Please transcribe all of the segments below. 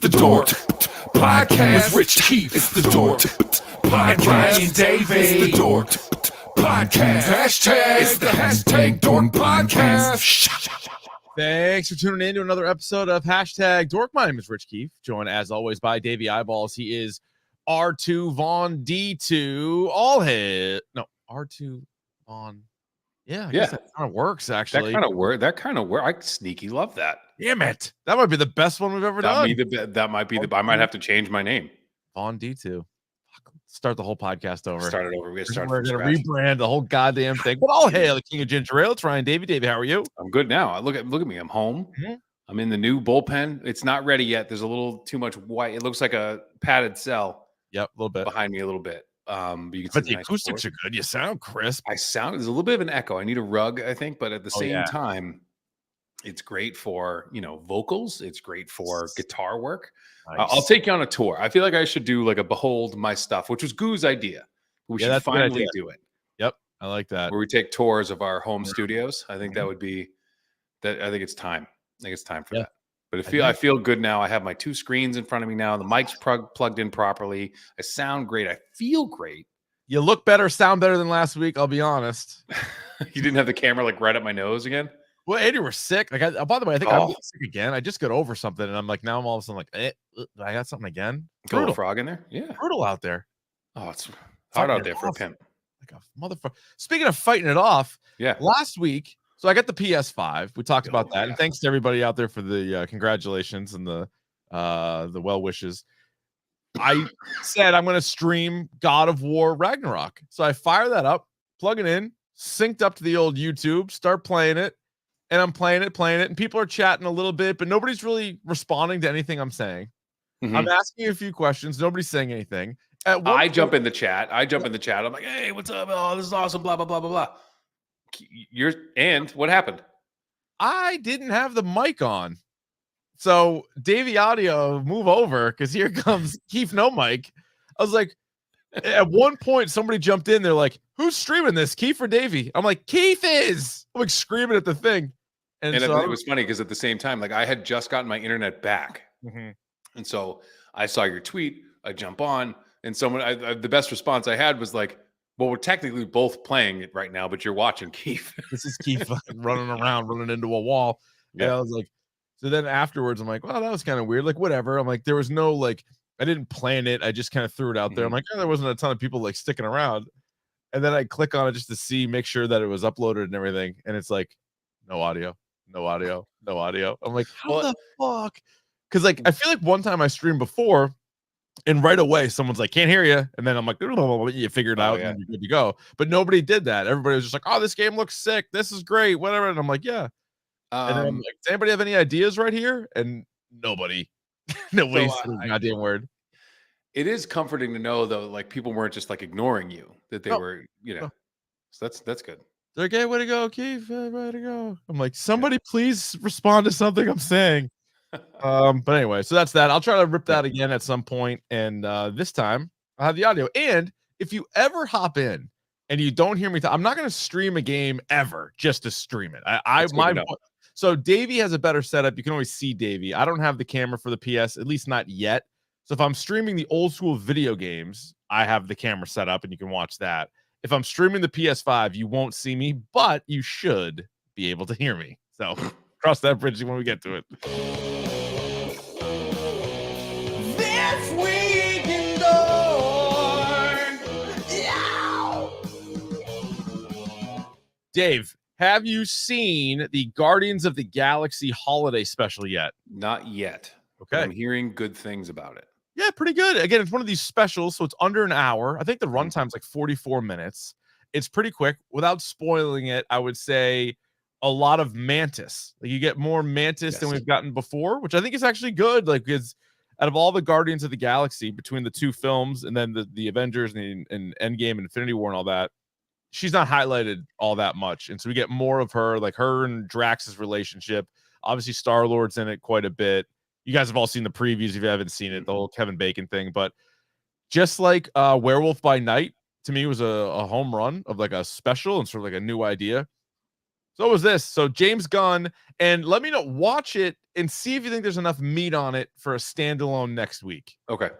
the DORK podcast with Rich Keefe. It's the DORK podcast. Ryan Davey. It's the DORK podcast. Hashtag. It's the hashtag DORK podcast. Thanks for tuning in to another episode of Hashtag Dork. My name is Rich Keefe, joined as always by Davey Eyeballs. He is R2 Vaughn D2 R2 Vaughn. Yeah, I guess that kind of works actually. That kind of work. I sneaky love that. Damn it. That might be the best one we've ever done. That might be I might have to change my name. Vaughn D2. Start the whole podcast over. Start it over. We're gonna rebrand the whole goddamn thing. But all hail the king of ginger ale. It's Ryan Davey. Davey, how are you? I'm good now. Look at me. I'm home. Mm-hmm. I'm in the new bullpen. It's not ready yet. There's a little too much white. It looks like a padded cell. Yep, a little bit behind me, a little bit. But the acoustics are good. You sound crisp. There's a little bit of an echo. I need a rug, I think, but at the same time, it's great for vocals. It's great for guitar work. Nice. I'll take you on a tour. I feel like I should do like a behold my stuff, which was Goo's idea. We should finally do it. Yep, I like that. Where we take tours of our home studios. I think that would be that. I think it's time. I think it's time for that. But I feel good now. I have my two screens in front of me now. The mic's plugged in properly. I sound great. I feel great. You look better, sound better than last week. I'll be honest. You didn't have the camera like right at my nose again. Well, and you were sick. Like, by the way, I think I'm sick again. I just got over something, and I'm like, now I'm all of a sudden like, I got something again. Got a frog in there. Yeah, brutal out there. Oh, it's hard out there for a pimp. Like a motherfucker. Speaking of fighting it off, last week. So I got the PS5. We talked about that, and thanks to everybody out there for the congratulations and the well wishes. I said I'm going to stream God of War Ragnarok, so I fire that up, plug it in, synced up to the old YouTube, start playing it. And I'm playing it, and people are chatting a little bit, but nobody's really responding to anything I'm saying. Mm-hmm. I'm asking a few questions. Nobody's saying anything. I jump in the chat. I'm like, hey, what's up? Oh, this is awesome. Blah, blah, blah, blah, blah. And what happened? I didn't have the mic on. So, Davey Audio, move over, because here comes Keefe no mic. I was like, at one point, somebody jumped in. They're like, who's streaming this, Keefe or Davey? I'm like, Keefe is. I'm like screaming at the thing. And so, it was funny because at the same time, like I had just gotten my internet back. Mm-hmm. And so I saw your tweet. I jump on, and the best response I had was like, well, we're technically both playing it right now, but you're watching Keefe. This is Keefe running around, running into a wall. Yeah. And I was like, so then afterwards, I'm like, well, that was kind of weird. Like, whatever. I'm like, there was no, like, I didn't plan it. I just kind of threw it out there. I'm like, there wasn't a ton of people like sticking around. And then I click on it just to make sure that it was uploaded and everything. And it's like, no audio. I'm like, how the fuck? Because like I feel like one time I streamed before, and right away someone's like, can't hear you, and then I'm like, you figured it out and you're good to go. But nobody did that. Everybody was just like, oh, this game looks sick. This is great. Whatever. And I'm like, yeah. And then I'm like, does anybody have any ideas right here? And nobody said a goddamn word. It is comforting to know though, like people weren't just like ignoring you, that they were, So that's good. They're like, hey, way to go, Keefe, way to go. I'm like, somebody please respond to something I'm saying. But anyway, so that's that. I'll try to rip that again at some point, and this time I'll have the audio. And if you ever hop in and you don't hear me I'm not going to stream a game ever just to stream it. So Davey has a better setup. You can always see Davey. I don't have the camera for the PS, at least not yet. So if I'm streaming the old school video games, I have the camera set up and you can watch that. If I'm streaming the PS5, you won't see me, but you should be able to hear me. So cross that bridge when we get to it. This week in DORK. Dave, have you seen the Guardians of the Galaxy holiday special yet? Not yet. Okay. I'm hearing good things about it. Yeah, pretty good. Again, it's one of these specials, so it's under an hour. I think the runtime's like 44 minutes. It's pretty quick. Without spoiling it, I would say a lot of Mantis. Like you get more Mantis than we've gotten before, which I think is actually good. Like, because out of all the Guardians of the Galaxy, between the two films and then the Avengers and Endgame and Infinity War and all that, she's not highlighted all that much. And so we get more of her, like her and Drax's relationship. Obviously, Star-Lord's in it quite a bit. You guys have all seen the previews if you haven't seen it, the whole Kevin Bacon thing. But just like Werewolf by Night, to me, was a home run of like a special and sort of like a new idea. So was this. So James Gunn, and let me know. Watch it and see if you think there's enough meat on it for a standalone next week. Okay.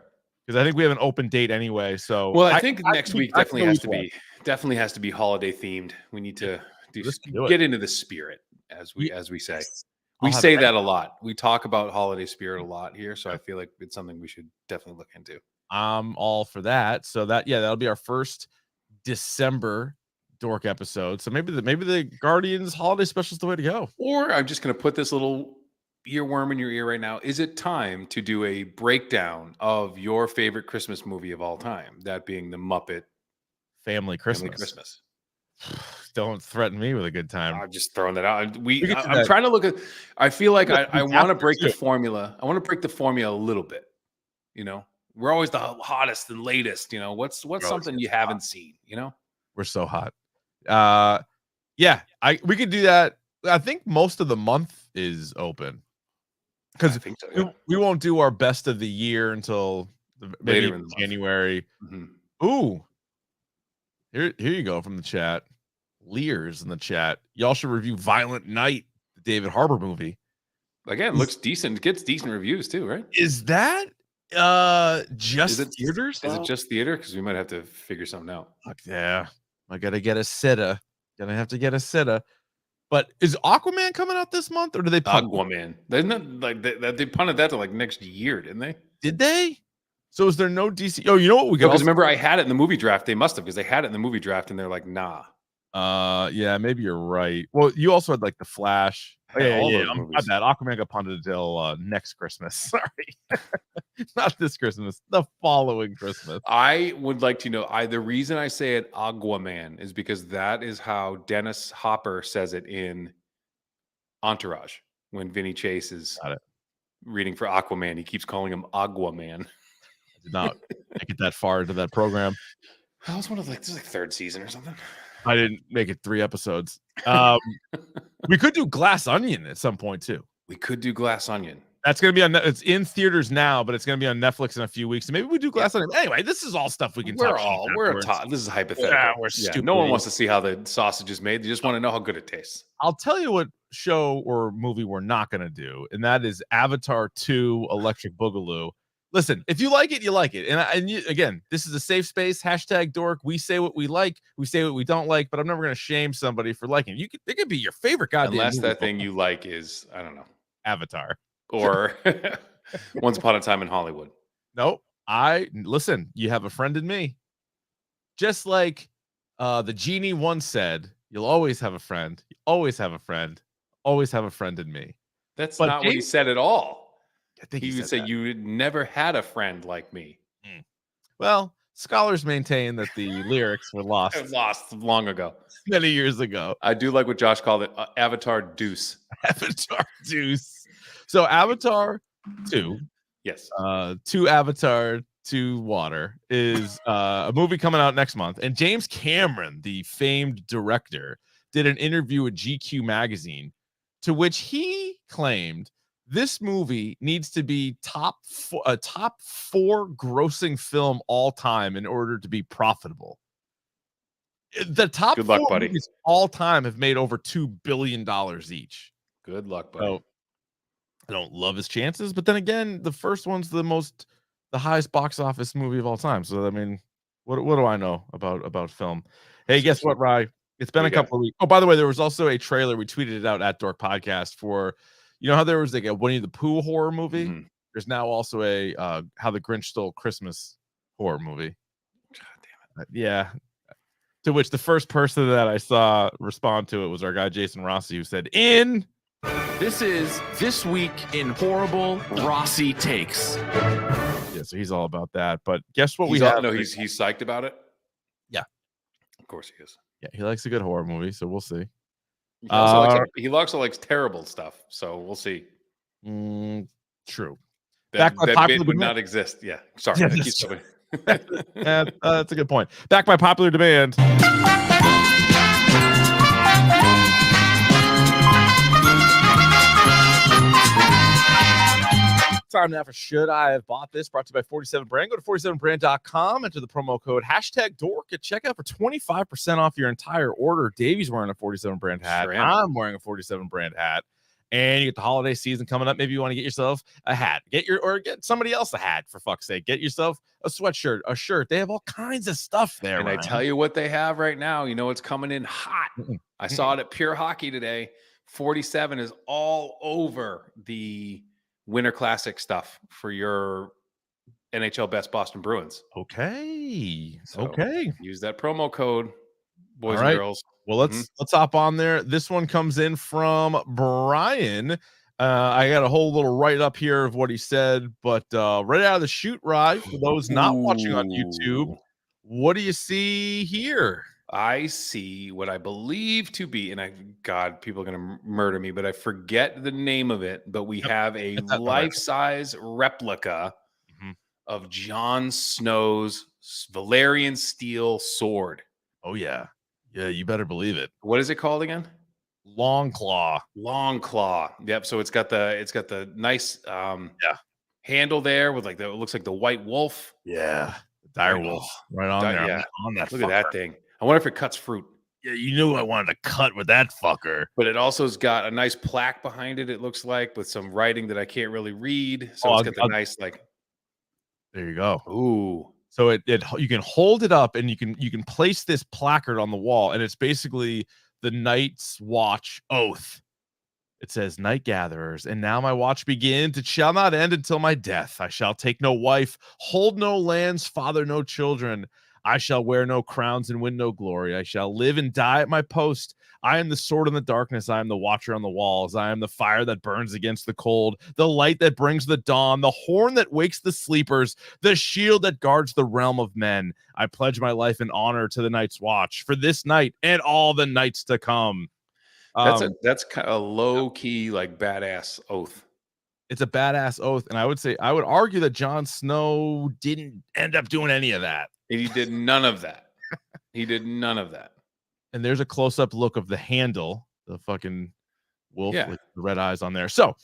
Because I think we have an open date anyway. So well, I think next week definitely has to be holiday themed. We need to get into the spirit, as we say. We say that a lot. We talk about holiday spirit a lot here, so I feel like it's something we should definitely look into. I'm all for that. So that'll be our first December Dork episode. So maybe the Guardians holiday special is the way to go. Or I'm just going to put this little earworm in your ear right now. Is it time to do a breakdown of your favorite Christmas movie of all time? That being the Muppet Family Christmas. Don't threaten me with a good time. I'm just throwing that out. I'm trying to look at. I feel like I want to break the formula. I want to break the formula a little bit. You know, we're always the hottest and latest. You know, what's something you haven't seen? You know, we're so hot. We could do that. I think most of the month is open because we won't do our best of the year until maybe in January. Mm-hmm. Ooh, here you go from the chat. Lears in the chat. Y'all should review Violent Night, the David Harbour movie. Again, looks decent. Gets decent reviews too, right? Is that just theaters? Is it just theater? Because we might have to figure something out. Fuck yeah. I gotta get a sitter. Gonna have to get a sitter. But is Aquaman coming out this month, or do they punt Aquaman? They're not like they punted that to like next year, didn't they? Did they? So is there no DC? Oh, you know what we got? Because remember, I had it in the movie draft. They must have, because they had it in the movie draft, and they're like, nah. Yeah, maybe you're right. Well, you also had like the Flash. Yeah. My bad. Aquaman got punted until next Christmas. Sorry, not this Christmas. The following Christmas. I would like to know. The reason I say it Aguaman is because that is how Dennis Hopper says it in Entourage when Vinny Chase is reading for Aquaman. He keeps calling him Aguaman. I did not make it that far into that program. That was this is like third season or something. I didn't make it 3 episodes. We could do Glass Onion at some point too. We could do Glass Onion. That's going to be on. It's in theaters now, but it's going to be on Netflix in a few weeks. So maybe we do Glass Onion. Anyway, this is all stuff we can talk about. This is hypothetical. Yeah, we're stupid. No one wants to see how the sausage is made. They just want to know how good it tastes. I'll tell you what show or movie we're not going to do, and that is Avatar 2: Electric Boogaloo. Listen, if you like it, you like it. Again, this is a safe space. #Dork. We say what we like. We say what we don't like, but I'm never going to shame somebody for liking it. It could be your favorite goddamn Unless movie. That thing you like is, I don't know. Avatar. Or Once Upon a Time in Hollywood. Nope. Listen, you have a friend in me. Just like the genie once said, you'll always have a friend. You always have a friend. Always have a friend in me. That's not what he said at all. I think he would say you never had a friend like me. Well, scholars maintain that the lyrics were lost long ago, many years ago. I do like what Josh called it, Avatar Deuce. Avatar Deuce. So Avatar 2, yes, 2 Avatar 2 Water is a movie coming out next month, and James Cameron, the famed director, did an interview with GQ magazine, to which he claimed this movie needs to be a top 4 grossing film all time in order to be profitable. The top 4 movies all time have made over $2 billion each. Good luck, buddy. So, I don't love his chances, but then again, the first one's the highest box office movie of all time. So I mean, what do I know about film? Hey, guess what, Rye? It's been a couple of weeks. Oh, by the way, there was also a trailer. We tweeted it out at Dork Podcast for. You know how there was like a Winnie the Pooh horror movie? Mm-hmm. There's now also a How the Grinch Stole Christmas horror movie. God damn it. Yeah. To which the first person that I saw respond to it was our guy, Jason Rossi, who said, This is This Week in Horrible Rossi Takes. Yeah, so he's all about that. But guess what he's psyched about it? Yeah. Of course he is. Yeah, he likes a good horror movie, so we'll see. He also likes terrible stuff, so we'll see. True. That bit would not exist. Yeah, sorry. Yeah, that's a good point. Backed by popular demand. Time now for Should I Have Bought This? Brought to you by 47 Brand. Go to 47brand.com, enter the promo code #DORK at checkout for 25% off your entire order. Davey's wearing a 47 Brand hat. Sure am. I'm wearing a 47 Brand hat. And you get the holiday season coming up. Maybe you want to get yourself a hat. Get somebody else a hat, for fuck's sake. Get yourself a sweatshirt, a shirt. They have all kinds of stuff there. And Ryan. I tell you what they have right now. You know it's coming in hot. I saw it at Pure Hockey today. 47 is all over the Winter Classic stuff for your NHL Best Boston Bruins. Okay. So okay. Use that promo code, boys All right. and girls. Well, let's hop on there. This one comes in from Brian. I got a whole little write-up here of what he said, but right out of the shoot, Rye, for those not watching on YouTube, what do you see here? I see what I believe to be, and God, people are going to murder me, but I forget the name of it, but we have a life-size replica of Jon Snow's Valyrian steel sword. Oh, yeah. Yeah, you better believe it. What is it called again? Long Claw. Long Claw. Yep. So it's got the nice handle there with it looks like the white wolf. Yeah. Dire wolf. Right on there. Yeah. On that. Look at that thing. I wonder if it cuts fruit. Yeah, you knew I wanted to cut with that fucker. But it also's got a nice plaque behind it, it looks like, with some writing that I can't really read. So it's got the nice there you go. Ooh. So it you can hold it up and you can place this placard on the wall, and it's basically the Night's Watch oath. It says, "Night gatherers, and now my watch begins. It shall not end until my death. I shall take no wife, hold no lands, father no children. I shall wear no crowns and win no glory. I shall live and die at my post. I am the sword in the darkness. I am the watcher on the walls. I am the fire that burns against the cold, the light that brings the dawn, the horn that wakes the sleepers, the shield that guards the realm of men. I pledge my life and honor to the Night's Watch for this night and all the nights to come." That's kind of a low key, badass oath. It's a badass oath, and I would argue that Jon Snow didn't end up doing any of that. He did none of that. He did none of that. And there's a close-up look of the handle, the fucking wolf with the red eyes on there. So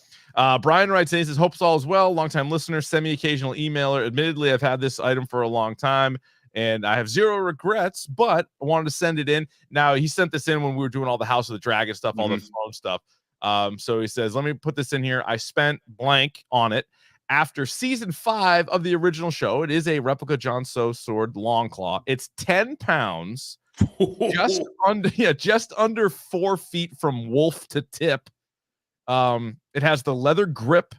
Brian writes in, he says, "Hopes all is well. Longtime listener, semi-occasional emailer. Admittedly, I've had this item for a long time, and I have zero regrets, but I wanted to send it in." Now, he sent this in when we were doing all the House of the Dragon stuff, all the phone stuff. So he says, "Let me put this in here. I spent blank on it. After season 5 of the original show, it is a replica Jon Snow sword, Long Claw. It's 10 pounds, just under 4 feet from wolf to tip. It has the leather grip,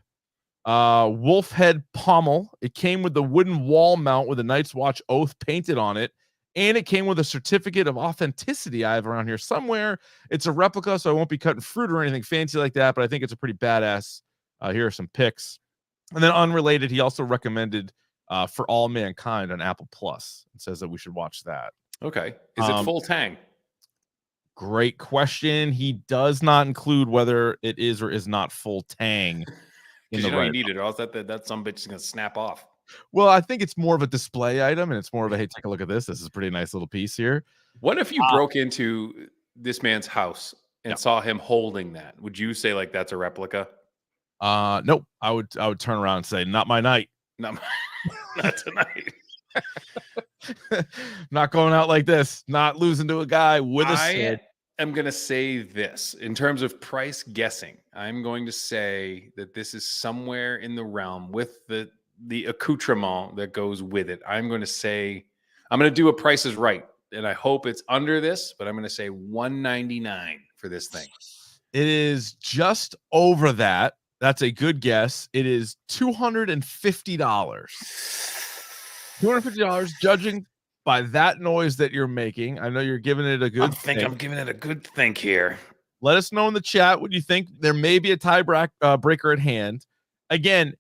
wolf head pommel. It came with the wooden wall mount with a Night's Watch oath painted on it, and it came with a certificate of authenticity I have around here somewhere. It's a replica, so I won't be cutting fruit or anything fancy like that, but I think it's a pretty badass. Here are some pics." And then unrelated, he also recommended For All Mankind on Apple Plus. It says that we should watch that. Okay. Is it full tang? Great question. He does not include whether it is or is not full tang. Because you need it, or else that some bitch is going to snap off. Well, I think it's more of a display item, and it's more of a, hey, take a look at this. This is a pretty nice little piece here. What if you broke into this man's house and saw him holding that? Would you say that's a replica? Nope. I would turn around and say, "Not my night. Not tonight." Not going out like this. Not losing to a guy with a sword. I'm going to say this in terms of price guessing. I'm going to say that this is somewhere in the realm with the accoutrement that goes with it. I'm going to do a Price is Right, and I hope it's under this, but I'm going to say $199 for this thing. It is just over that. That's a good guess. It is $250. $250, judging by that noise that you're making. I know you're giving it a good think. I'm giving it a good think here. Let us know in the chat what you think. There may be a tie breaker at hand. Again,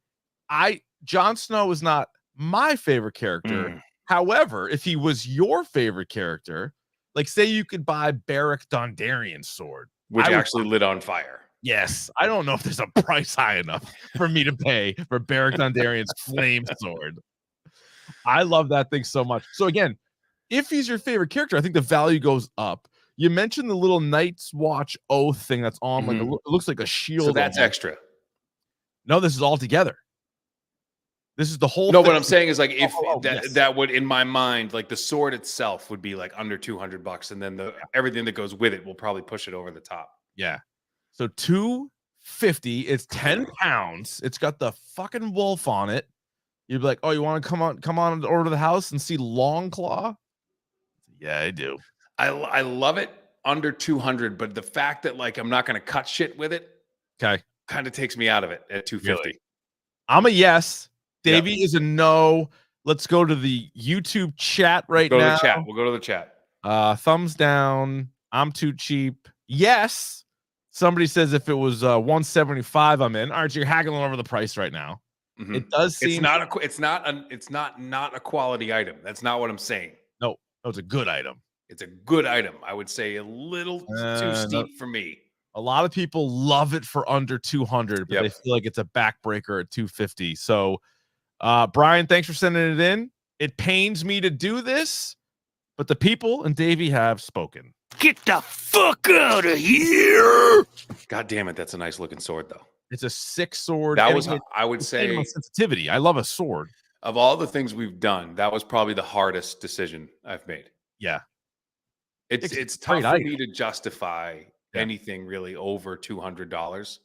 Jon Snow is not my favorite character. However, if he was your favorite character, say you could buy Beric Dondarrion's sword, which actually lit on fire. Yes, I don't know if there's a price high enough for me to pay for Beric Dondarrion's flame sword. I love that thing so much. So again, if he's your favorite character, I think the value goes up. You mentioned the little Night's Watch oath thing that's on, it looks like a shield. So that's extra. No, this is all together. This is the whole No, thing. what I'm saying is like if Yes. that would, in my mind, like the sword itself would be like under $200, and then everything that goes with it will probably push it over the top. Yeah. So 250, it's 10 pounds. It's got the fucking wolf on it. You'd be like, oh, you want to come on over to the house and see Long Claw? Yeah, I do. I love it under 200, but the fact that like I'm not going to cut shit with it, Okay. kind of takes me out of it at 250. Really? I'm a yes. Yep. Davey is a no. Let's go to the YouTube chat right now. We'll go to the chat. Thumbs down. I'm too cheap. Yes. Somebody says if it was 175, I'm in. All right, so you're haggling over the price right now. Mm-hmm. It does seem it's not a quality item. That's not what I'm saying. No, it's a good item. It's a good item. I would say a little too steep for me. A lot of people love it for under 200, but they feel like it's a backbreaker at 250. So, Brian, thanks for sending it in. It pains me to do this, but the people and Davey have spoken. Get the fuck out of here! God damn it, that's a nice looking sword, though. It's a 6 sword. That was, I would say, sensitivity. I love a sword. Of all the things we've done, that was probably the hardest decision I've made. Yeah. It's tough for me to justify anything really over $200.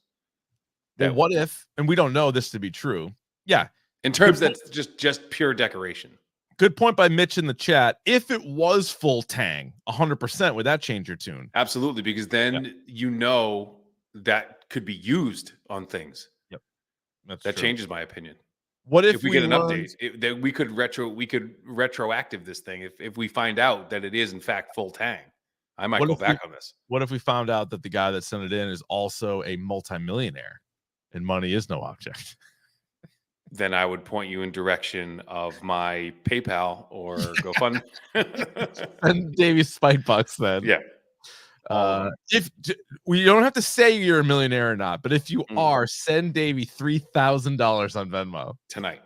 Well, what if, and we don't know this to be true. Yeah. In terms that's just pure decoration. Good point by Mitch in the chat. If it was full tang, 100%, would that change your tune? Absolutely, because then you know that could be used on things. Yep. That changes my opinion. What if we get an update? That we could retroactive this thing if we find out that it is in fact full tang. I might go back on this. What if we found out that the guy that sent it in is also a multimillionaire and money is no object? Then I would point you in direction of my PayPal or GoFundMe. And Davey's Spike Bucks then. Yeah. If we don't have to say you're a millionaire or not, but if you are, send Davey $3,000 on Venmo tonight.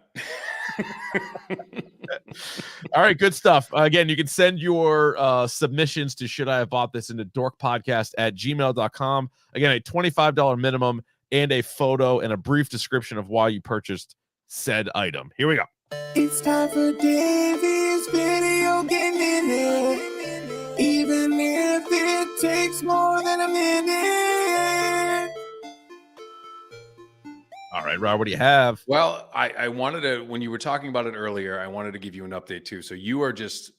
All right, good stuff. Again, you can send your submissions to should I have bought this into dorkpodcast@gmail.com. Again, a $25 minimum and a photo and a brief description of why you purchased said item. Here we go. It's time for Davey's video game minute, even if it takes more than a minute. All right, Rob, what do you have? Well, I wanted to, when you were talking about it earlier, I wanted to give you an update too. So you are just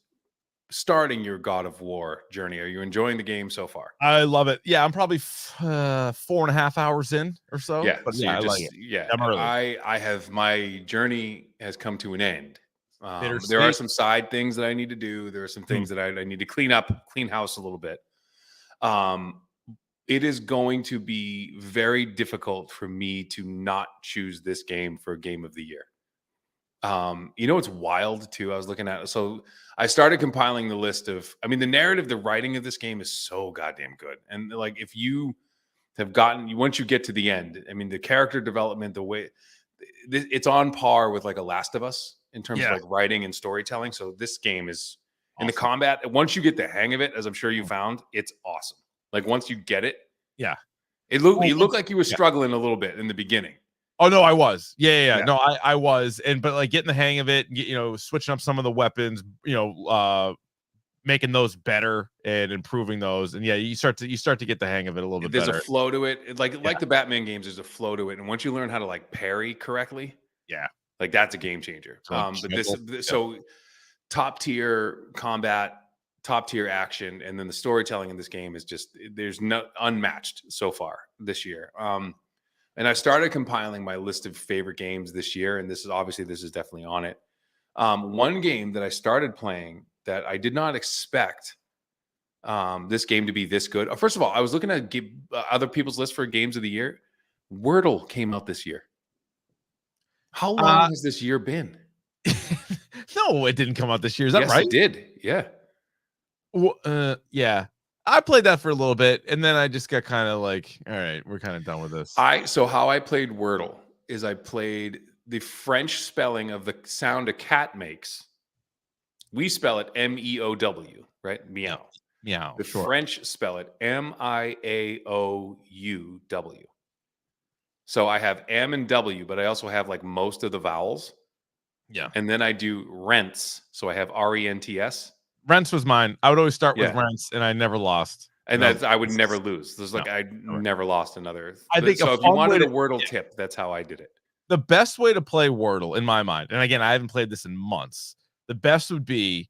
starting your God of War journey. Are you enjoying the game so far? I love it. Yeah, I'm probably 4.5 hours in or so. Yeah, but so yeah, I like it. Yeah, I'm early. I have, my journey has come to an end. There are some side things that I need to do. There are some things that I need to clean house a little bit. It is going to be very difficult for me to not choose this game for game of the year. You know, it's wild too. I was looking at it. So I started compiling the list of, I mean, the narrative, the writing of this game is so goddamn good. And like, if you have once you get to the end, I mean, the character development, the way it's on par with like a Last of Us in terms of like writing and storytelling. So this game is in the combat. Once you get the hang of it, as I'm sure you found, it's awesome. Like once you get it. Yeah. It looked like you were struggling a little bit in the beginning. Oh no, I was. Yeah. No, I was. But like getting the hang of it, switching up some of the weapons, making those better and improving those. And yeah, you start to get the hang of it a little bit better. There's a flow to it. Like the Batman games, there's a flow to it. And once you learn how to like parry correctly, like that's a game changer. So top tier combat, top tier action, and then the storytelling in this game is just unmatched so far this year. And I started compiling my list of favorite games this year, and this is definitely on it. One game that I started playing that I did not expect this game to be this good. First of all, I was looking at other people's list for games of the year. Wordle came out this year. How long has this year been? No, it didn't come out this year. Is that right? It did. Yeah. Well, yeah. I played that for a little bit, and then I just got kind of like, all right, we're kind of done with this. So how I played Wordle is I played the French spelling of the sound a cat makes. We spell it M-E-O-W, right? Meow. Meow. The French spell it M-I-A-O-U-W. So I have M and W, but I also have like most of the vowels. Yeah. And then I do rents. So I have RENTS. Rents was mine. I would always start with Yeah. rents, and I never lost. And No, that's I would never lose. There's like no, I never. never lost another. I think So a if you fun way wanted a to- Wordle tip, that's how I did it. The best way to play Wordle, in my mind, and again, I haven't played this in months. The best would be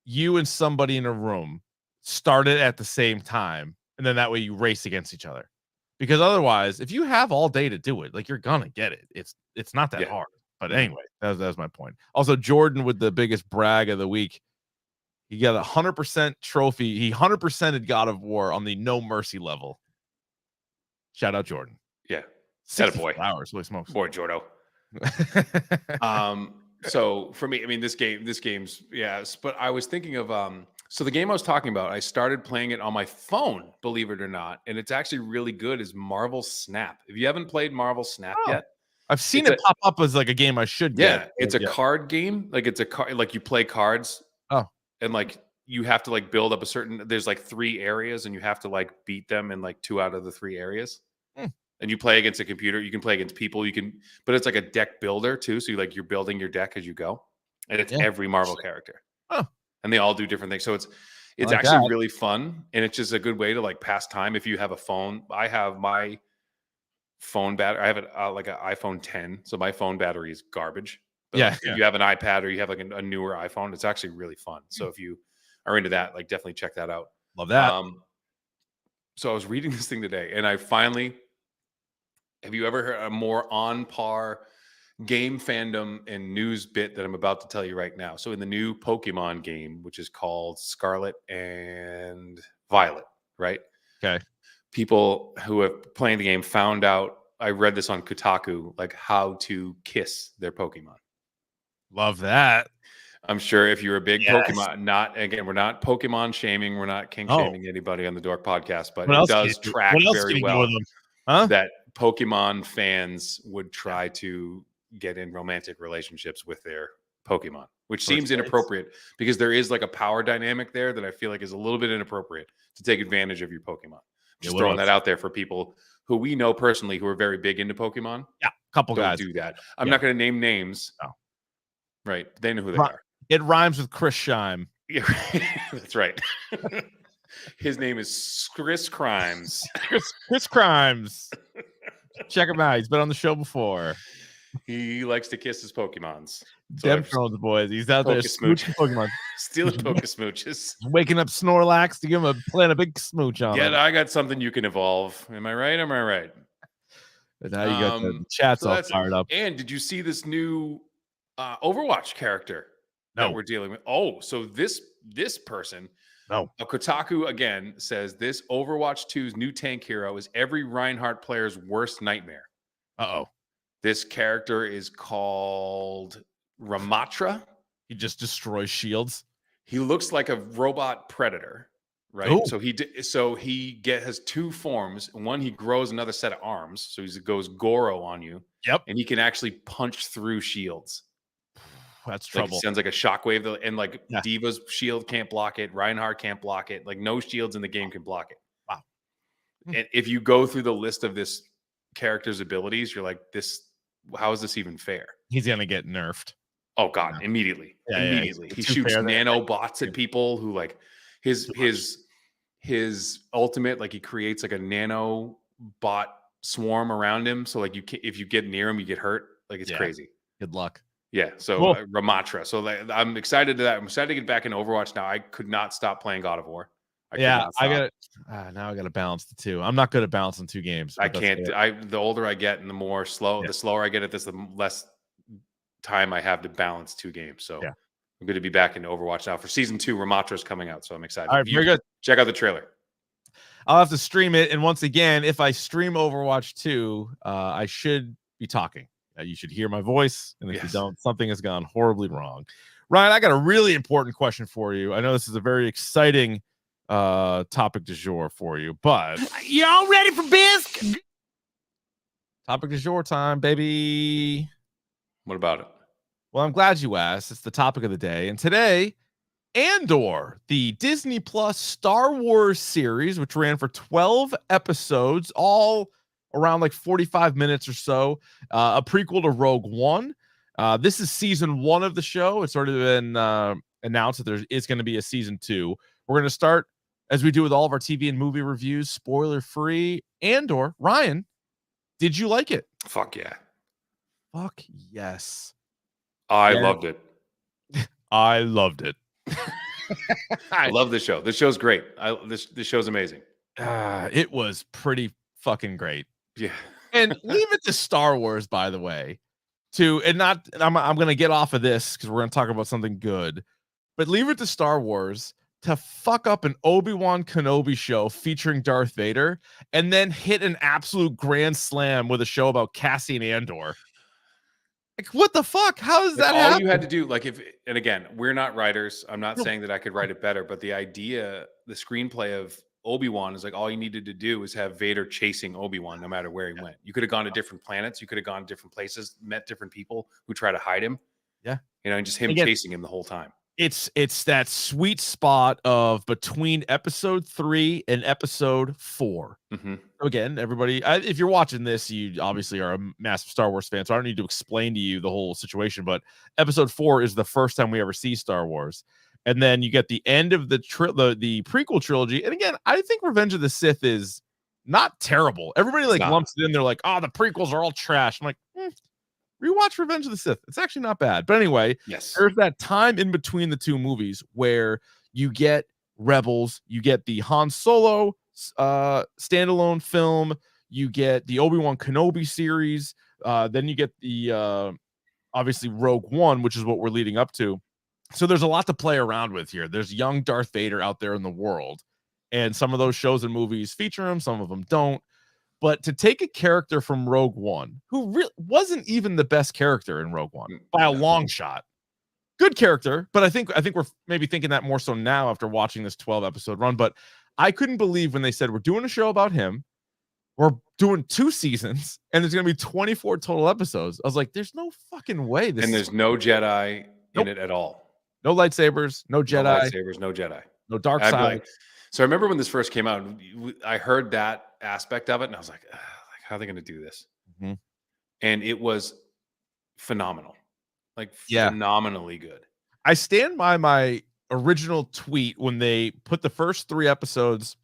you and somebody in a room start it at the same time, and then that way you race against each other. Because otherwise, if you have all day to do it, like you're gonna get it. It's not that hard. But anyway, that was my point. Also, Jordan with the biggest brag of the week. He got 100% trophy. He 100%ed God of War on the No Mercy level. Shout out Jordan. Yeah. 64 hours. Holy smokes. Boy, Jordo. So for me, I mean, this game's yes, but I was thinking of so the game I was talking about, I started playing it on my phone, believe it or not, and it's actually really good, is Marvel Snap. If you haven't played Marvel Snap yet, I've seen it pop up as like a game I should get. It's a card game. Like it's a card, like you play cards. Oh. And like you have to like build up a certain, there's like 3 areas and you have to like beat them in like 2 out of the 3 areas. And you play against a computer. You can play against people. You can, but it's like a deck builder too. So you're building your deck as you go, and it's every Marvel character. Oh. And they all do different things. So it's like actually really fun, and it's just a good way to like pass time if you have a phone. I have my phone battery. I have like an iPhone 10, so my phone battery is garbage. But like, if you have an iPad or you have like a newer iPhone, it's actually really fun. So if you are into that, like definitely check that out. Love that. So I was reading this thing today, and I finally. Have you ever heard a more on par game fandom and news bit that I'm about to tell you right now? So in the new Pokemon game, which is called Scarlet and Violet, right? Okay. People who have playing the game found out, I read this on Kotaku, like how to kiss their Pokemon. Love that. I'm sure if you're a big Pokemon, we're not Pokemon shaming, we're not kink shaming anybody on the Dork podcast, but it does track very well that Pokemon fans would try to get in romantic relationships with their Pokemon, which seems inappropriate because there is like a power dynamic there that I feel like is a little bit inappropriate to take advantage of your Pokemon. Just throwing that out there for people who we know personally who are very big into Pokemon. Yeah, a couple guys do that. I'm not going to name names. No. Right. They know who they are. It rhymes with Chris Scheim. Yeah, that's right. His name is Chris Crimes. Chris Crimes. Check him out. He's been on the show before. He likes to kiss his Pokemons. Dem Thrones boys. He's out there smooching Pokemon. Stealing Pokesmooches. Waking up Snorlax to give him a big smooch on him. Yeah, I got something you can evolve. Am I right? Am I right? And now you got the chat's all fired up. And did you see this new Overwatch character that we're dealing with? Oh, so this person, Kotaku again says this Overwatch 2's new tank hero is every Reinhardt player's worst nightmare. This character is called Ramatra. He just destroys shields. He looks like a robot predator, right? Ooh. So he has 2 forms. One, he grows another set of arms, so he goes Goro on you. Yep, and he can actually punch through shields. That's trouble. It sounds like a shockwave, and like Diva's shield can't block it. Reinhardt can't block it. Like no shields in the game can block it. Wow. And if you go through the list of this character's abilities, you're like, how is this even fair? He's gonna get nerfed. Oh God, immediately. Immediately. He shoots nanobots at people who like his ultimate, like he creates like a nano bot swarm around him. So like if you get near him, you get hurt. Like it's crazy. Good luck. Yeah. So Ramatra. So I'm excited to that. I'm excited to get back in Overwatch now. I could not stop playing God of War. I got now I got to balance the 2. I'm not good at balancing 2 games. I can't. The older I get and the more the slower I get at this, the less time I have to balance 2 games. So I'm going to be back into Overwatch now for season 2. Ramatra is coming out, so I'm excited. All right, very good. Check out the trailer. I'll have to stream it. And once again, if I stream Overwatch 2, I should be talking. You should hear my voice. And if you don't, something has gone horribly wrong. Ryan, I got a really important question for you. I know this is a very exciting topic du jour for you, but y'all ready for bisque? Topic du jour time, baby. What about it? Well, I'm glad you asked. It's the topic of the day. And today, Andor, the Disney Plus Star Wars series, which ran for 12 episodes, all around like 45 minutes or so, a prequel to Rogue One. This is season 1 of the show. It's already been announced that there is going to be a season 2. We're going to start, as we do with all of our TV and movie reviews, spoiler free. Andor, Ryan, did you like it? Fuck yeah. Fuck yes. I loved it. I loved it. I love this show. This show's great. This show's amazing. It was pretty fucking great. Yeah. And leave it to Star Wars, by the way. I'm going to get off of this because we're going to talk about something good. But leave it to Star Wars to fuck up an Obi-Wan Kenobi show featuring Darth Vader and then hit an absolute grand slam with a show about Cassian Andor. Like, what the fuck? How does that happen? All you had to do, and again, we're not writers. I'm not saying that I could write it better, but the screenplay of Obi-Wan is like all you needed to do is have Vader chasing Obi-Wan no matter where he went. You could have gone to different planets. You could have gone to different places, met different people who try to hide him. Yeah. And just him chasing him the whole time. It's that sweet spot of between episode 3 and episode 4. Mm-hmm. Again, everybody, if you're watching this, you obviously are a massive Star Wars fan, so I don't need to explain to you the whole situation, but episode 4 is the first time we ever see Star Wars. And then you get the end of the prequel trilogy. And again, I think Revenge of the Sith is not terrible. Everybody lumps it in. They're like, oh, the prequels are all trash. I'm like, rewatch Revenge of the Sith. It's actually not bad. But anyway, there's that time in between the two movies where you get Rebels, you get the Han Solo standalone film, you get the Obi-Wan Kenobi series, then you get the obviously Rogue One, which is what we're leading up to. So there's a lot to play around with here. There's young Darth Vader out there in the world, and some of those shows and movies feature him, some of them don't. But to take a character from Rogue One, who wasn't even the best character in Rogue One by a long shot, good character, but I think we're maybe thinking that more so now after watching this 12-episode run. But I couldn't believe when they said we're doing a show about him, we're doing 2 seasons, and there's going to be 24 total episodes. I was like, there's no fucking way. And there's no Jedi in it at all. No lightsabers, no Jedi. No dark side. So I remember when this first came out, I heard that aspect of it, and I was like, how are they going to do this? Mm-hmm. And it was phenomenal, phenomenally good. I stand by my original tweet when they put the first 3 episodes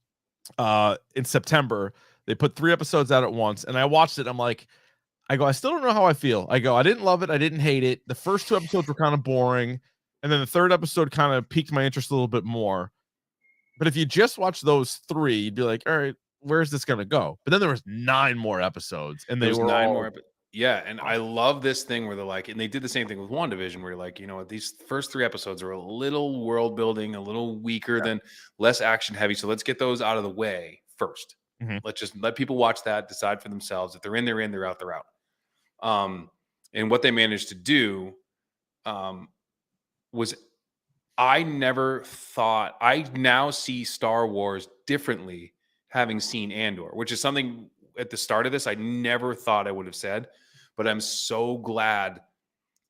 in September. They put 3 episodes out at once, and I watched it. I'm like, I still don't know how I feel. I didn't love it. I didn't hate it. The first 2 episodes were kind of boring. And then the 3rd episode kind of piqued my interest a little bit more. But if you just watch those 3, you'd be like, all right, where's this going to go? But then there was 9 more episodes. And they were 9 more. Yeah. And I love this thing where they're like, and they did the same thing with WandaVision, where you're like, you know what, these first 3 episodes are a little world building, a little weaker than less action heavy. So let's get those out of the way first. Mm-hmm. Let's just let people watch that, decide for themselves. If they're in, they're in, they're out, they're out. And what they managed to do, was I never thought, I now see Star Wars differently having seen Andor, which is something at the start of this I never thought I would have said, but I'm so glad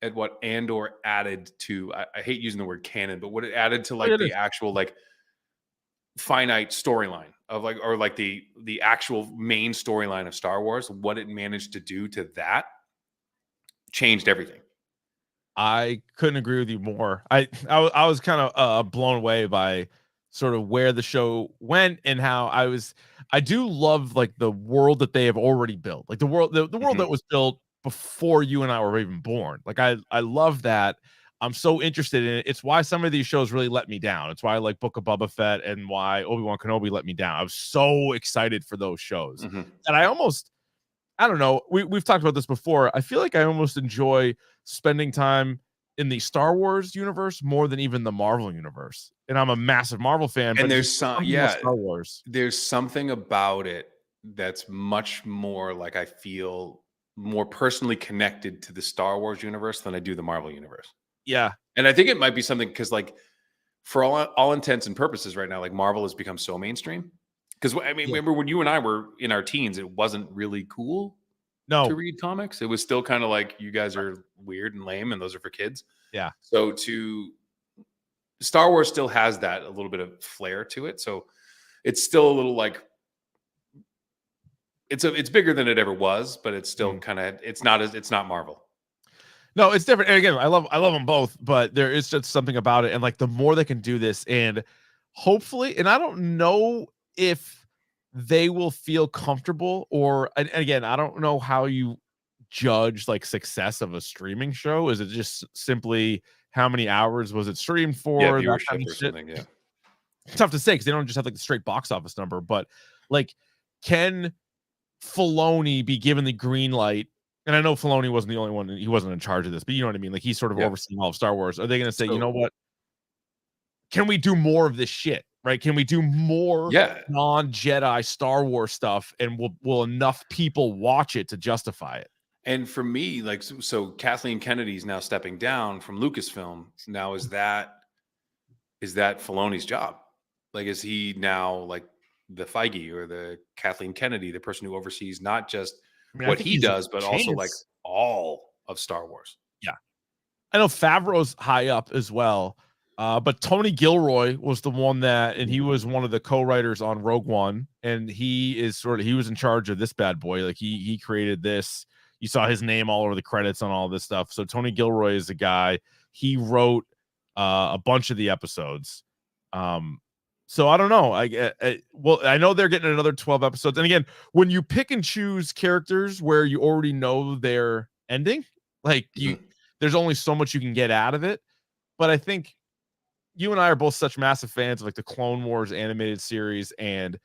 at what Andor added to, I hate using the word canon, but what it added to the actual finite storyline of the actual main storyline of Star Wars, what it managed to do to that changed everything. I couldn't agree with you more. I was kind of blown away by sort of where the show went and how I do love the world that they have already built, the world that was built before you and I were even born. I love that. I'm so interested in it. It's why some of these shows really let me down. It's why I like Book of Boba Fett and why Obi-Wan Kenobi let me down. I was so excited for those shows. Mm-hmm. And I don't know. We've talked about this before. I feel like I almost enjoy spending time in the Star Wars universe more than even the Marvel universe. And I'm a massive Marvel fan. And there's Star Wars. There's something about it that's much more I feel more personally connected to the Star Wars universe than I do the Marvel universe. Yeah. And I think it might be something because for all intents and purposes right now, Marvel has become so mainstream. Because remember when you and I were in our teens, it wasn't really cool to read comics. It was still kind of you guys are weird and lame, and those are for kids. Yeah. So Star Wars still has that a little bit of flair to it. So it's still a little it's bigger than it ever was, but it's still it's not Marvel. No, it's different. And again, I love them both, but there is just something about it. And like the more they can do this, and hopefully, and I don't know if they will feel comfortable, or and again, I don't know how you judge like success of a streaming show. Is it just simply how many hours was it streamed for? That kind viewership of or shit? something. Yeah. It's tough to say because they don't just have like the straight box office number, but like, can Filoni be given the green light? And I know Filoni wasn't the only one; he wasn't in charge of this, but you know what I mean. Like he's sort of overseeing all of Star Wars. Are they going to say, you know what? Can we do more of this shit? Right? Can we do more non-Jedi Star Wars stuff, and will enough people watch it to justify it? And for me, like, so Kathleen Kennedy's now stepping down from Lucasfilm. Now is that Filoni's job? Like, is he now like the Feige or the Kathleen Kennedy, the person who oversees not just what he does, but also like all of Star Wars? Yeah. I know Favreau's high up as well. But Tony Gilroy was the one and he was one of the co-writers on Rogue One, and he was in charge of this bad boy. Like he created this. You saw his name all over the credits on all this stuff. So Tony Gilroy is the guy. He wrote a bunch of the episodes. So I don't know. I know they're getting another 12 episodes. And again, when you pick and choose characters where you already know their ending, like there's only so much you can get out of it. But I think you and I are both such massive fans of like the Clone Wars animated series and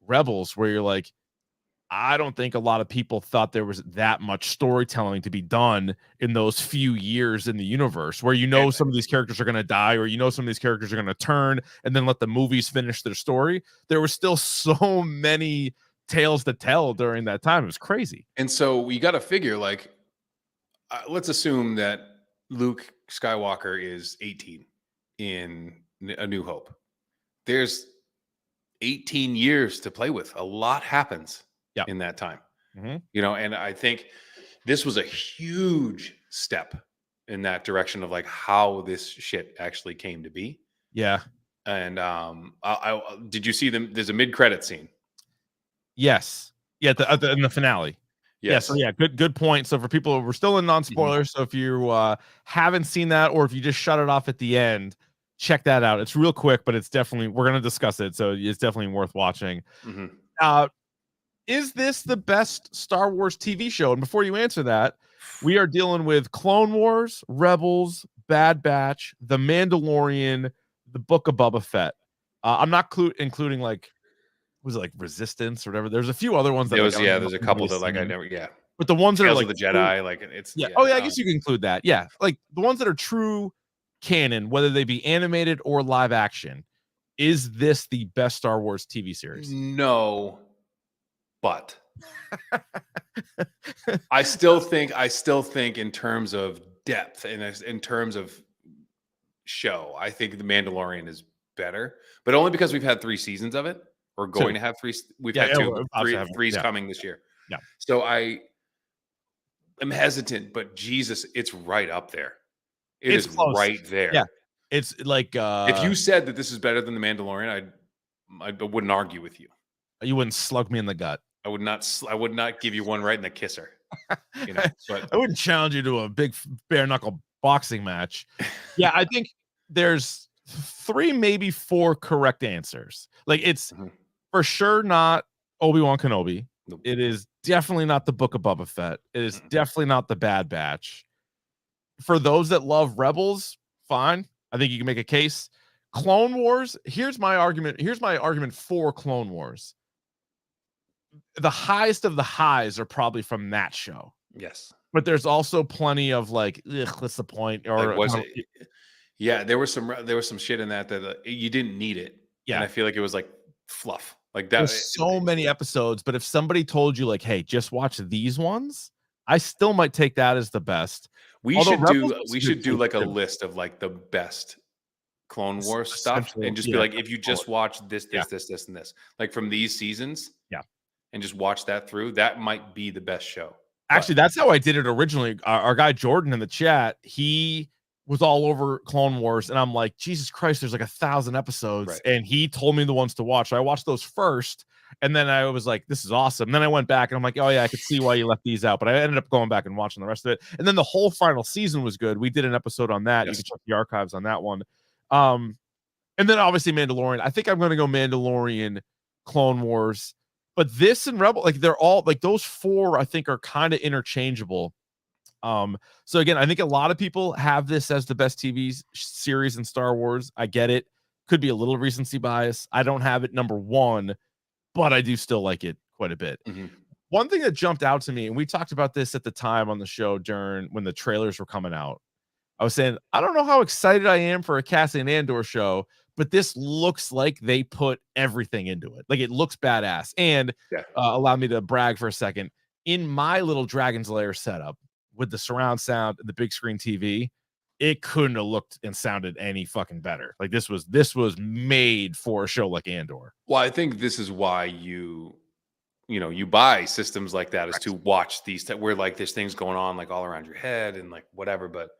Rebels, where you're like, I don't think a lot of people thought there was that much storytelling to be done in those few years in the universe, where some of these characters are going to die, or some of these characters are going to turn, and then let the movies finish their story. There were still so many tales to tell during that time. It was crazy. And so you got to figure, like, let's assume that Luke Skywalker is 18 in A New Hope. There's 18 years to play with. A lot happens in that time. And I think this was a huge step in that direction of like how this shit actually came to be. Yeah. And did you see them? There's a mid-credit scene. Yes. Yeah, in the finale. Yes. Yeah, so good point. So for people, we're still in non-spoilers. So if you haven't seen that, or if you just shut it off at the end, check that out. It's real quick, but it's definitely, we're going to discuss it. So it's definitely worth watching. Is this the best Star Wars TV show? And before you answer that, we are dealing with Clone Wars, Rebels, Bad Batch, The Mandalorian, The Book of Boba Fett. I'm not including like, was it like Resistance or whatever? There's a few other ones that there's a couple that like I never but the ones that are like the Jedi, like it's I guess you can include that. Yeah, like the ones that are true canon, whether they be animated or live action. Is this the best Star Wars TV series? No, but I still think in terms of depth and in terms of show, I think The Mandalorian is better, but only because we've had 3 seasons of it. We're going to have 3. We've had 2, 3's coming this year. Yeah. So I am hesitant, but Jesus, it's right up there. It's close. Right there. Yeah. It's like if you said that this is better than The Mandalorian, I wouldn't argue with you. You wouldn't slug me in the gut. I would not give you one right in the kisser. But I wouldn't challenge you to a big bare knuckle boxing match. Yeah, I think there's 3, maybe 4 correct answers. Like it's for sure not Obi-Wan Kenobi. Nope. It is definitely not the Book of Boba Fett. It is definitely not the Bad Batch. For those that love Rebels, fine. I think you can make a case. Clone Wars, here's my argument. Here's my argument for Clone Wars. The highest of the highs are probably from that show. Yes. But there's also plenty of like, what's the point? Or like, was it? Yeah, there was some shit in that you didn't need it. Yeah. And I feel like it was like fluff. Like that. There's so many episodes, but if somebody told you like, hey, just watch these ones, I still might take that as the best. We should do like a list of like the best Clone Wars stuff and just be like, if you just watch this, this, and this, like from these seasons, and just watch that through, that might be the best show. Actually, that's how I did it originally. Our guy Jordan in the chat, he was all over Clone Wars, and I'm like, Jesus Christ, there's like 1,000 episodes, and he told me the ones to watch. So I watched those first, And then I was like, this is awesome. And then I went back and I'm like, oh yeah, I could see why you left these out. But I ended up going back and watching the rest of it. And then the whole final season was good. We did an episode on that. You can check the archives on that one. And then obviously Mandalorian. I think I'm going to go Mandalorian, Clone Wars. But this and Rebel, like they're all like those four, I think are kind of interchangeable. So again, I think a lot of people have this as the best TV series in Star Wars. I get it. Could be a little recency bias. I don't have it number one, but I do still like it quite a bit. One thing that jumped out to me, and we talked about this at the time on the show during when the trailers were coming out. I was saying, I don't know how excited I am for a Cassian Andor show, but this looks like they put everything into it. Like it looks badass. And allow me to brag for a second. In my little Dragon's Lair setup with the surround sound and the big screen TV, it couldn't have looked and sounded any fucking better. Like this was made for a show like Andor. Well, I think this is why you buy systems like that is to watch these where like there's things going on like all around your head and like whatever. But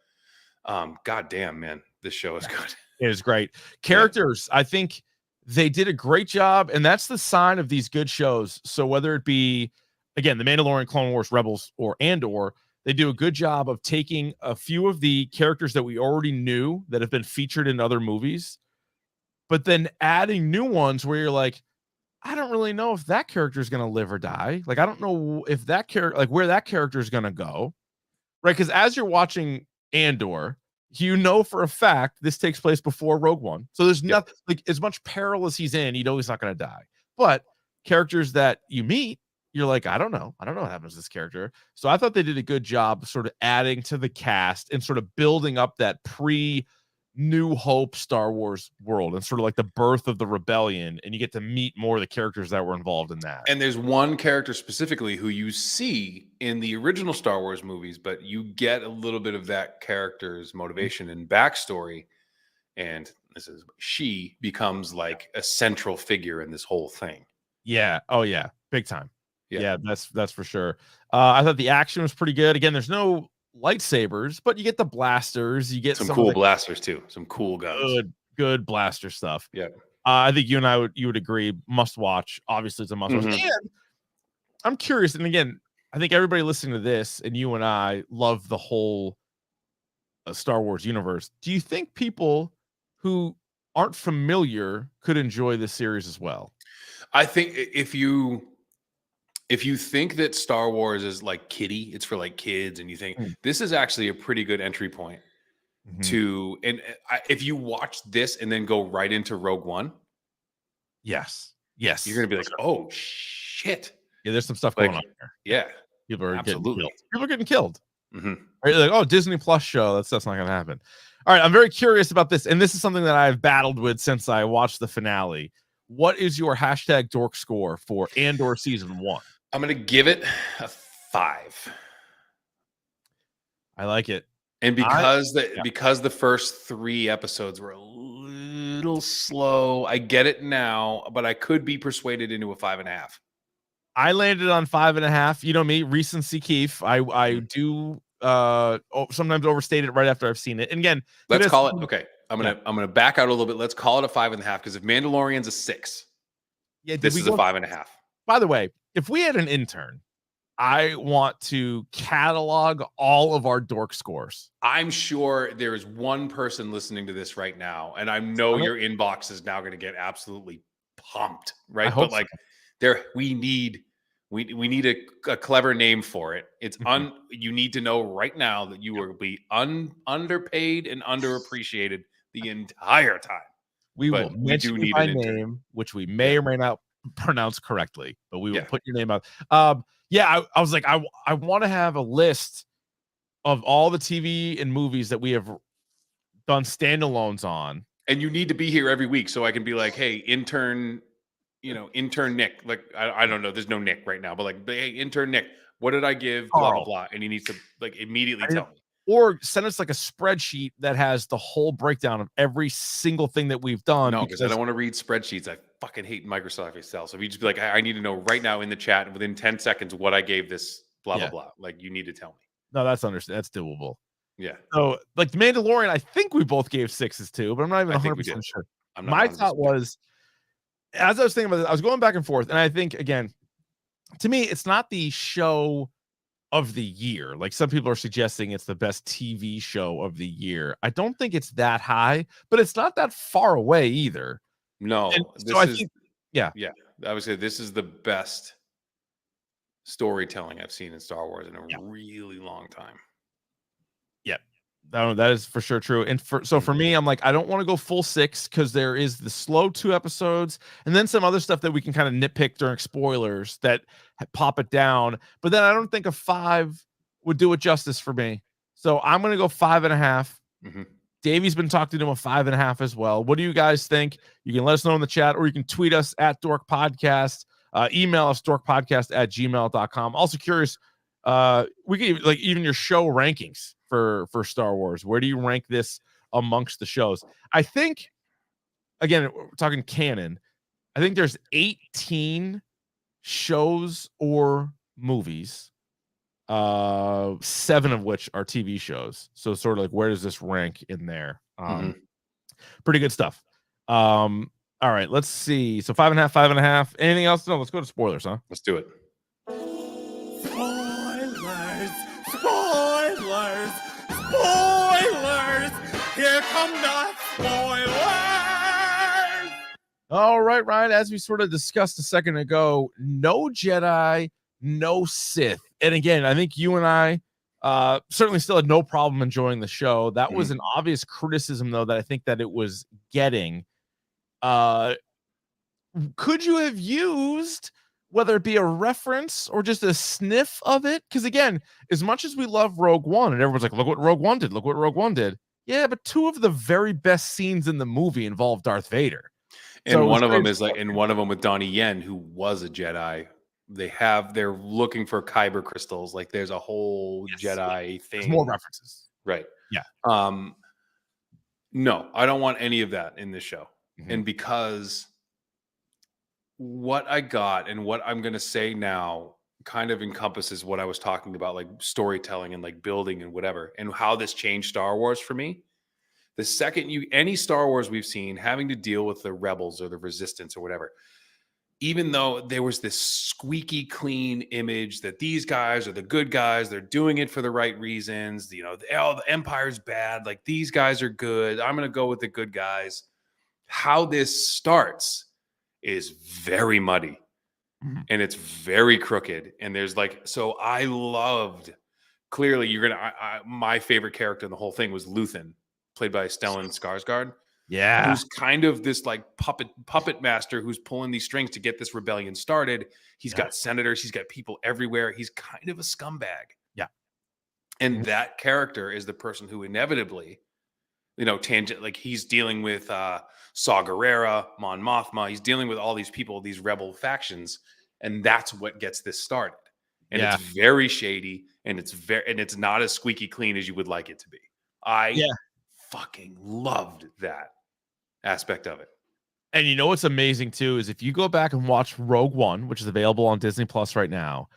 god damn, man, this show is good. It is great. Characters, I think they did a great job, and that's the sign of these good shows. So whether it be, again, The Mandalorian, Clone Wars, Rebels, or Andor, they do a good job of taking a few of the characters that we already knew that have been featured in other movies, but then adding new ones where you're like, I don't really know if that character is going to live or die. Like, I don't know if that character, like where that character is going to go. Right. Because as you're watching Andor, you know for a fact this takes place before Rogue One. So there's nothing like as much peril as he's in, you know he's not going to die. But characters that you meet, you're like, I don't know what happens to this character. So I thought they did a good job sort of adding to the cast and sort of building up that New Hope Star Wars world and sort of like the birth of the rebellion, and you get to meet more of the characters that were involved in that. And there's one character specifically who you see in the original Star Wars movies, but you get a little bit of that character's motivation and backstory, and she becomes like a central figure in this whole thing. Yeah. Oh yeah, big time. Yeah, that's for sure. I thought the action was pretty good. Again, there's no lightsabers, but you get the blasters. You get some cool blasters too. Some cool guns. Good blaster stuff. Yeah. I think you would agree. Must watch. Obviously, it's a must watch. And I'm curious. And again, I think everybody listening to this and you and I love the whole Star Wars universe. Do you think people who aren't familiar could enjoy this series as well? I think if you think that Star Wars is like kiddie, it's for like kids, and you think this is actually a pretty good entry point to, and if you watch this and then go right into Rogue One, yes, you're gonna be like, oh shit, yeah, there's some stuff going on here. Yeah, people are absolutely getting killed. People are getting killed. Right? Like, oh, Disney Plus show. That's not gonna happen. All right, I'm very curious about this, and this is something that I've battled with since I watched the finale. What is your hashtag dork score for Andor season 1? I'm going to give it a 5. I like it. And because the first 3 episodes were a little slow, I get it now, but I could be persuaded into a 5.5. I landed on 5.5. You know me, recency Keefe. I do sometimes overstate it right after I've seen it. And again, let's call it okay. I'm gonna back out a little bit. Let's call it a 5.5, because if Mandalorian's a 6, this is a 5.5. By the way, if we had an intern, I want to catalog all of our dork scores. I'm sure there is one person listening to this right now, and I know your inbox is now going to get absolutely pumped, right? But like, we need a clever name for it. It's you need to know right now that you will be underpaid and underappreciated the entire time. We will mention you by name, which we may or may not pronounce correctly, but we will put your name out. I was like, I want to have a list of all the TV and movies that we have done standalones on. And you need to be here every week so I can be like, hey, intern Nick. Like, I don't know. There's no Nick right now, but like, hey, intern Nick, what did I give? Blah, blah, blah. And he needs to like immediately tell me. Or send us like a spreadsheet that has the whole breakdown of every single thing that we've done. No, because I don't want to read spreadsheets. I fucking hate Microsoft Excel. So if you just be like, I need to know right now in the chat within 10 seconds what I gave this, blah, blah, blah. Like, you need to tell me. No, that's doable. Yeah. So like The Mandalorian, I think we both gave 6s too, but I'm not even 100% sure. My thought was, as I was thinking about this, I was going back and forth, and I think again, to me, it's not the show of the year. Like some people are suggesting it's the best TV show of the year. I don't think it's that high, but it's not that far away either. No, And this so I is think, yeah. I would say this is the best storytelling I've seen in Star Wars in a really long time. Yeah, that is for sure true. And for me, I'm like, I don't want to go full 6 because there is the slow 2 episodes and then some other stuff that we can kind of nitpick during spoilers that pop it down. But then I don't think a 5 would do it justice for me. So I'm gonna go 5.5. Davey's been talking to him a 5.5 as well. What do you guys think? You can let us know in the chat, or you can tweet us at Dork Podcast. Email us dorkpodcast@gmail.com. Also curious, we can even your show rankings for Star Wars. Where do you rank this amongst the shows? I think, again, we're talking canon. I think there's 18 shows or movies, 7 of which are TV shows. So sort of like, where does this rank in there? Pretty good stuff. All right, let's see. So 5.5, 5.5. Anything else? No, let's go to spoilers, huh? Let's do it. Spoilers! Spoilers! Spoilers! Here come the spoilers! All right, Ryan, as we sort of discussed a second ago, no Jedi, no Sith. And again, I think you and I certainly still had no problem enjoying the show. That was an obvious criticism, though, that I think that it was getting. Could you have used, whether it be a reference or just a sniff of it? Because again, as much as we love Rogue One, and everyone's like, look what Rogue One did, look what Rogue One did. Yeah, but 2 of the very best scenes in the movie involve Darth Vader. And so one of them is like, and one of them with Donnie Yen, who was a Jedi. They're looking for kyber crystals. Like there's a whole Jedi thing. There's more references. Right. Yeah. No, I don't want any of that in this show. And because what I got and what I'm going to say now kind of encompasses what I was talking about, like storytelling and like building and whatever, and how this changed Star Wars for me. The second any Star Wars we've seen having to deal with the rebels or the resistance or whatever, even though there was this squeaky clean image that these guys are the good guys, they're doing it for the right reasons, the Empire's bad, like these guys are good, I'm going to go with the good guys. How this starts is very muddy and it's very crooked. And there's so I loved, clearly my favorite character in the whole thing was Luthen, played by Stellan Skarsgård. Yeah. Who's kind of this like puppet master who's pulling these strings to get this rebellion started. He's got senators, he's got people everywhere. He's kind of a scumbag. Yeah. And that character is the person who inevitably, he's dealing with Saw Gerrera, Mon Mothma. He's dealing with all these people, these rebel factions, and that's what gets this started. And it's very shady, and it's not as squeaky clean as you would like it to be. I fucking loved that aspect of it. And you know what's amazing too is if you go back and watch Rogue One, which is available on Disney Plus right now,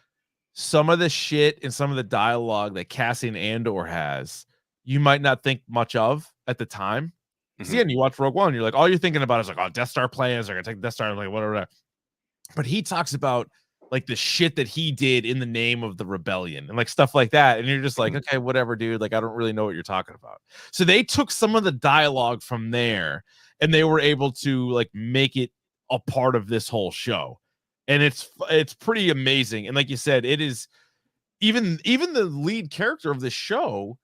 some of the shit and some of the dialogue that Cassian Andor has, you might not think much of at the time. Because again, you watch Rogue One, you're like, all you're thinking about is like, oh, Death Star plans, they're gonna take the Death Star, like whatever. But he talks about like the shit that he did in the name of the rebellion and like stuff like that. And you're just like, okay, whatever, dude. Like, I don't really know what you're talking about. So they took some of the dialogue from there and they were able to like make it a part of this whole show. And it's pretty amazing. And like you said, it is even the lead character of the show.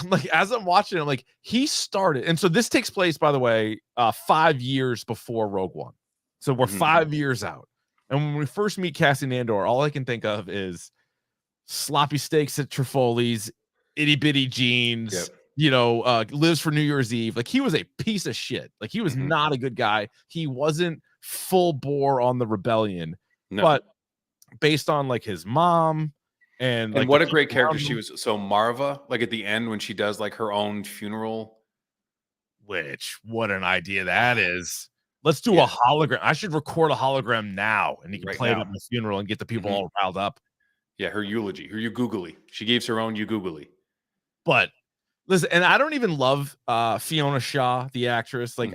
Like as I'm watching it, like he started, and so this takes place, by the way, 5 years before Rogue One. So we're 5 years out. And when we first meet Cassian Andor, all I can think of is sloppy steaks at Trifoli's, itty bitty jeans, lives for New Year's Eve. Like he was a piece of shit. Like he was not a good guy. He wasn't full bore on the rebellion, but based on like his mom and like what a great character she was. So Marva, like at the end when she does like her own funeral, which what an idea that is. Let's do a hologram. I should record a hologram now, and you can play it at my funeral and get the people all riled up. Yeah, her eulogy, her ugoogly. She gave her own ugoogly. But listen, and I don't even love Fiona Shaw, the actress. Like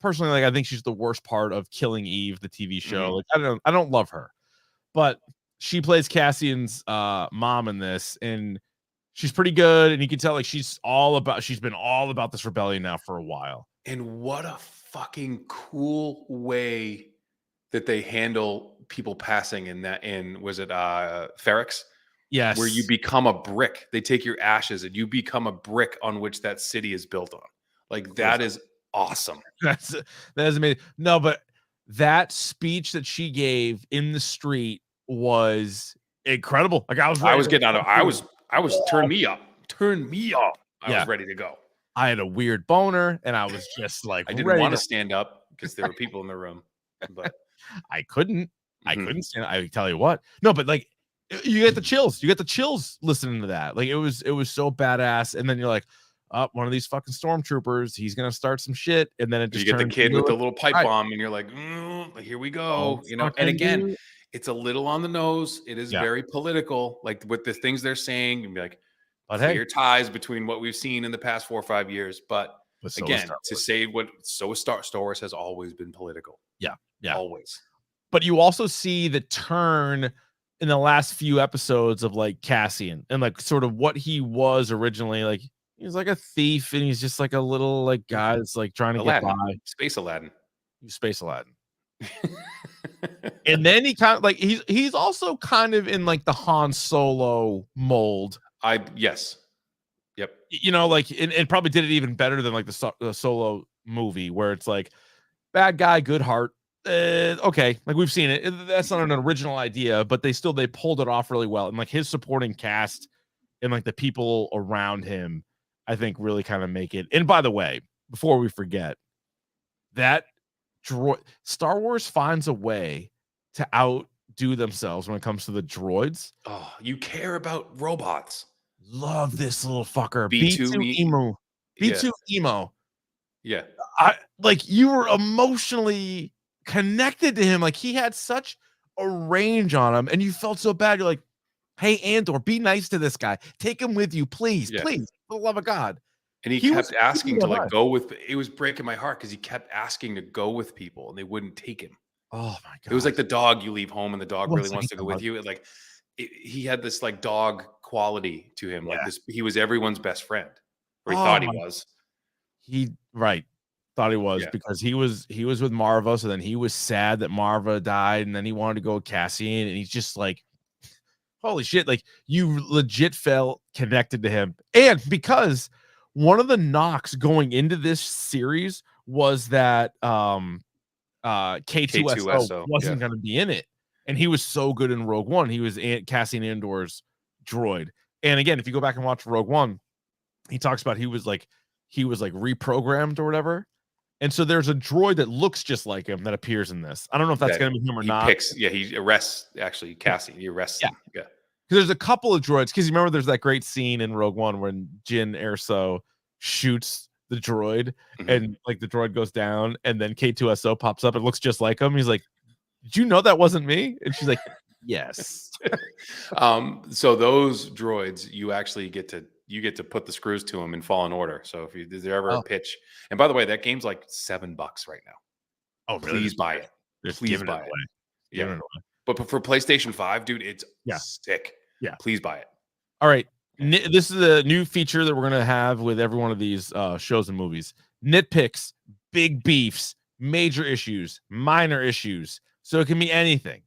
personally, like, I think she's the worst part of Killing Eve, the TV show. Like, I don't love her, but she plays Cassian's mom in this, and she's pretty good. And you can tell, like, she's been all about this rebellion now for a while. And what a fucking cool way that they handle people passing was it Ferrex? Yes. Where you become a brick. They take your ashes and you become a brick on which that city is built on. Like, that is awesome. That is amazing. No, but that speech that she gave in the street was incredible. Like, I was getting out of, I was turn me up. I was ready to go. I had a weird boner, and I was just like, I didn't want to stand up because there were people in the room, but I couldn't stand. I tell you what, no, but like, you get the chills. You get the chills listening to that. Like, it was so badass. And then you're like, oh, one of these fucking stormtroopers, he's gonna start some shit, and then it just you get the kid with the little pipe bomb, and you're like, here we go. And again, it's a little on the nose. It is very political, like with the things they're saying, and be like, clear ties between what we've seen in the past 4 or 5 years. But so again, to say Star Wars has always been political. Yeah, always. But you also see the turn in the last few episodes of like Cassian and like sort of what he was originally. Like, he's like a thief, and he's just like a little like guy that's like trying to get by. Space Aladdin. And then he kind of like he's also kind of in like the Han Solo mold. Yes. Yep. Like, and probably did it even better than like the Solo movie, where it's like bad guy, good heart. Okay, like, we've seen it. That's not an original idea, but they pulled it off really well. And like, his supporting cast and like the people around him, I think, really kind of make it. And by the way, before we forget, that Star Wars finds a way to outdo themselves when it comes to the droids. Oh, you care about robots. Love this little fucker. B2 Emo. B2 Emo. Yeah. Like, you were emotionally connected to him. Like, he had such a range on him, and you felt so bad. You're like, hey, Andor, be nice to this guy. Take him with you, please, please, for the love of God. And he kept asking to like go with. It was breaking my heart because he kept asking to go with people, and they wouldn't take him. Oh my God! It was like the dog you leave home, and the dog really wants to go with you. He had this like dog quality to him. Like this, he was everyone's best friend, or he thought he was. Thought he was, because he was with Marva. So then he was sad that Marva died, and then he wanted to go with Cassian, and he's just like, holy shit! Like, you legit felt connected to him, and because one of the knocks going into this series was that K2SO wasn't going to be in it, and he was so good in Rogue One. He was Cassian Andor's droid. And again, if you go back and watch Rogue One, he talks about he was like reprogrammed or whatever. And so there's a droid that looks just like him that appears in this. I don't know if that's going to be him or not. He arrests Cassian. He arrests him. Yeah. There's a couple of droids, because you remember there's that great scene in Rogue One when Jyn Erso shoots the droid, and like the droid goes down, and then K2SO pops up. It looks just like him. He's like, did you know that wasn't me? And she's like, yes. So those droids, you actually get to put the screws to them in Fallen Order. So if there's ever a pitch, and by the way, that game's like $7 right now. Oh, really? Please buy it. Please buy it. Yeah. But for PlayStation 5, dude, it's sick. Yeah. Please buy it. All right. This is a new feature that we're going to have with every one of these shows and movies. Nitpicks, big beefs, major issues, minor issues. So it can be anything.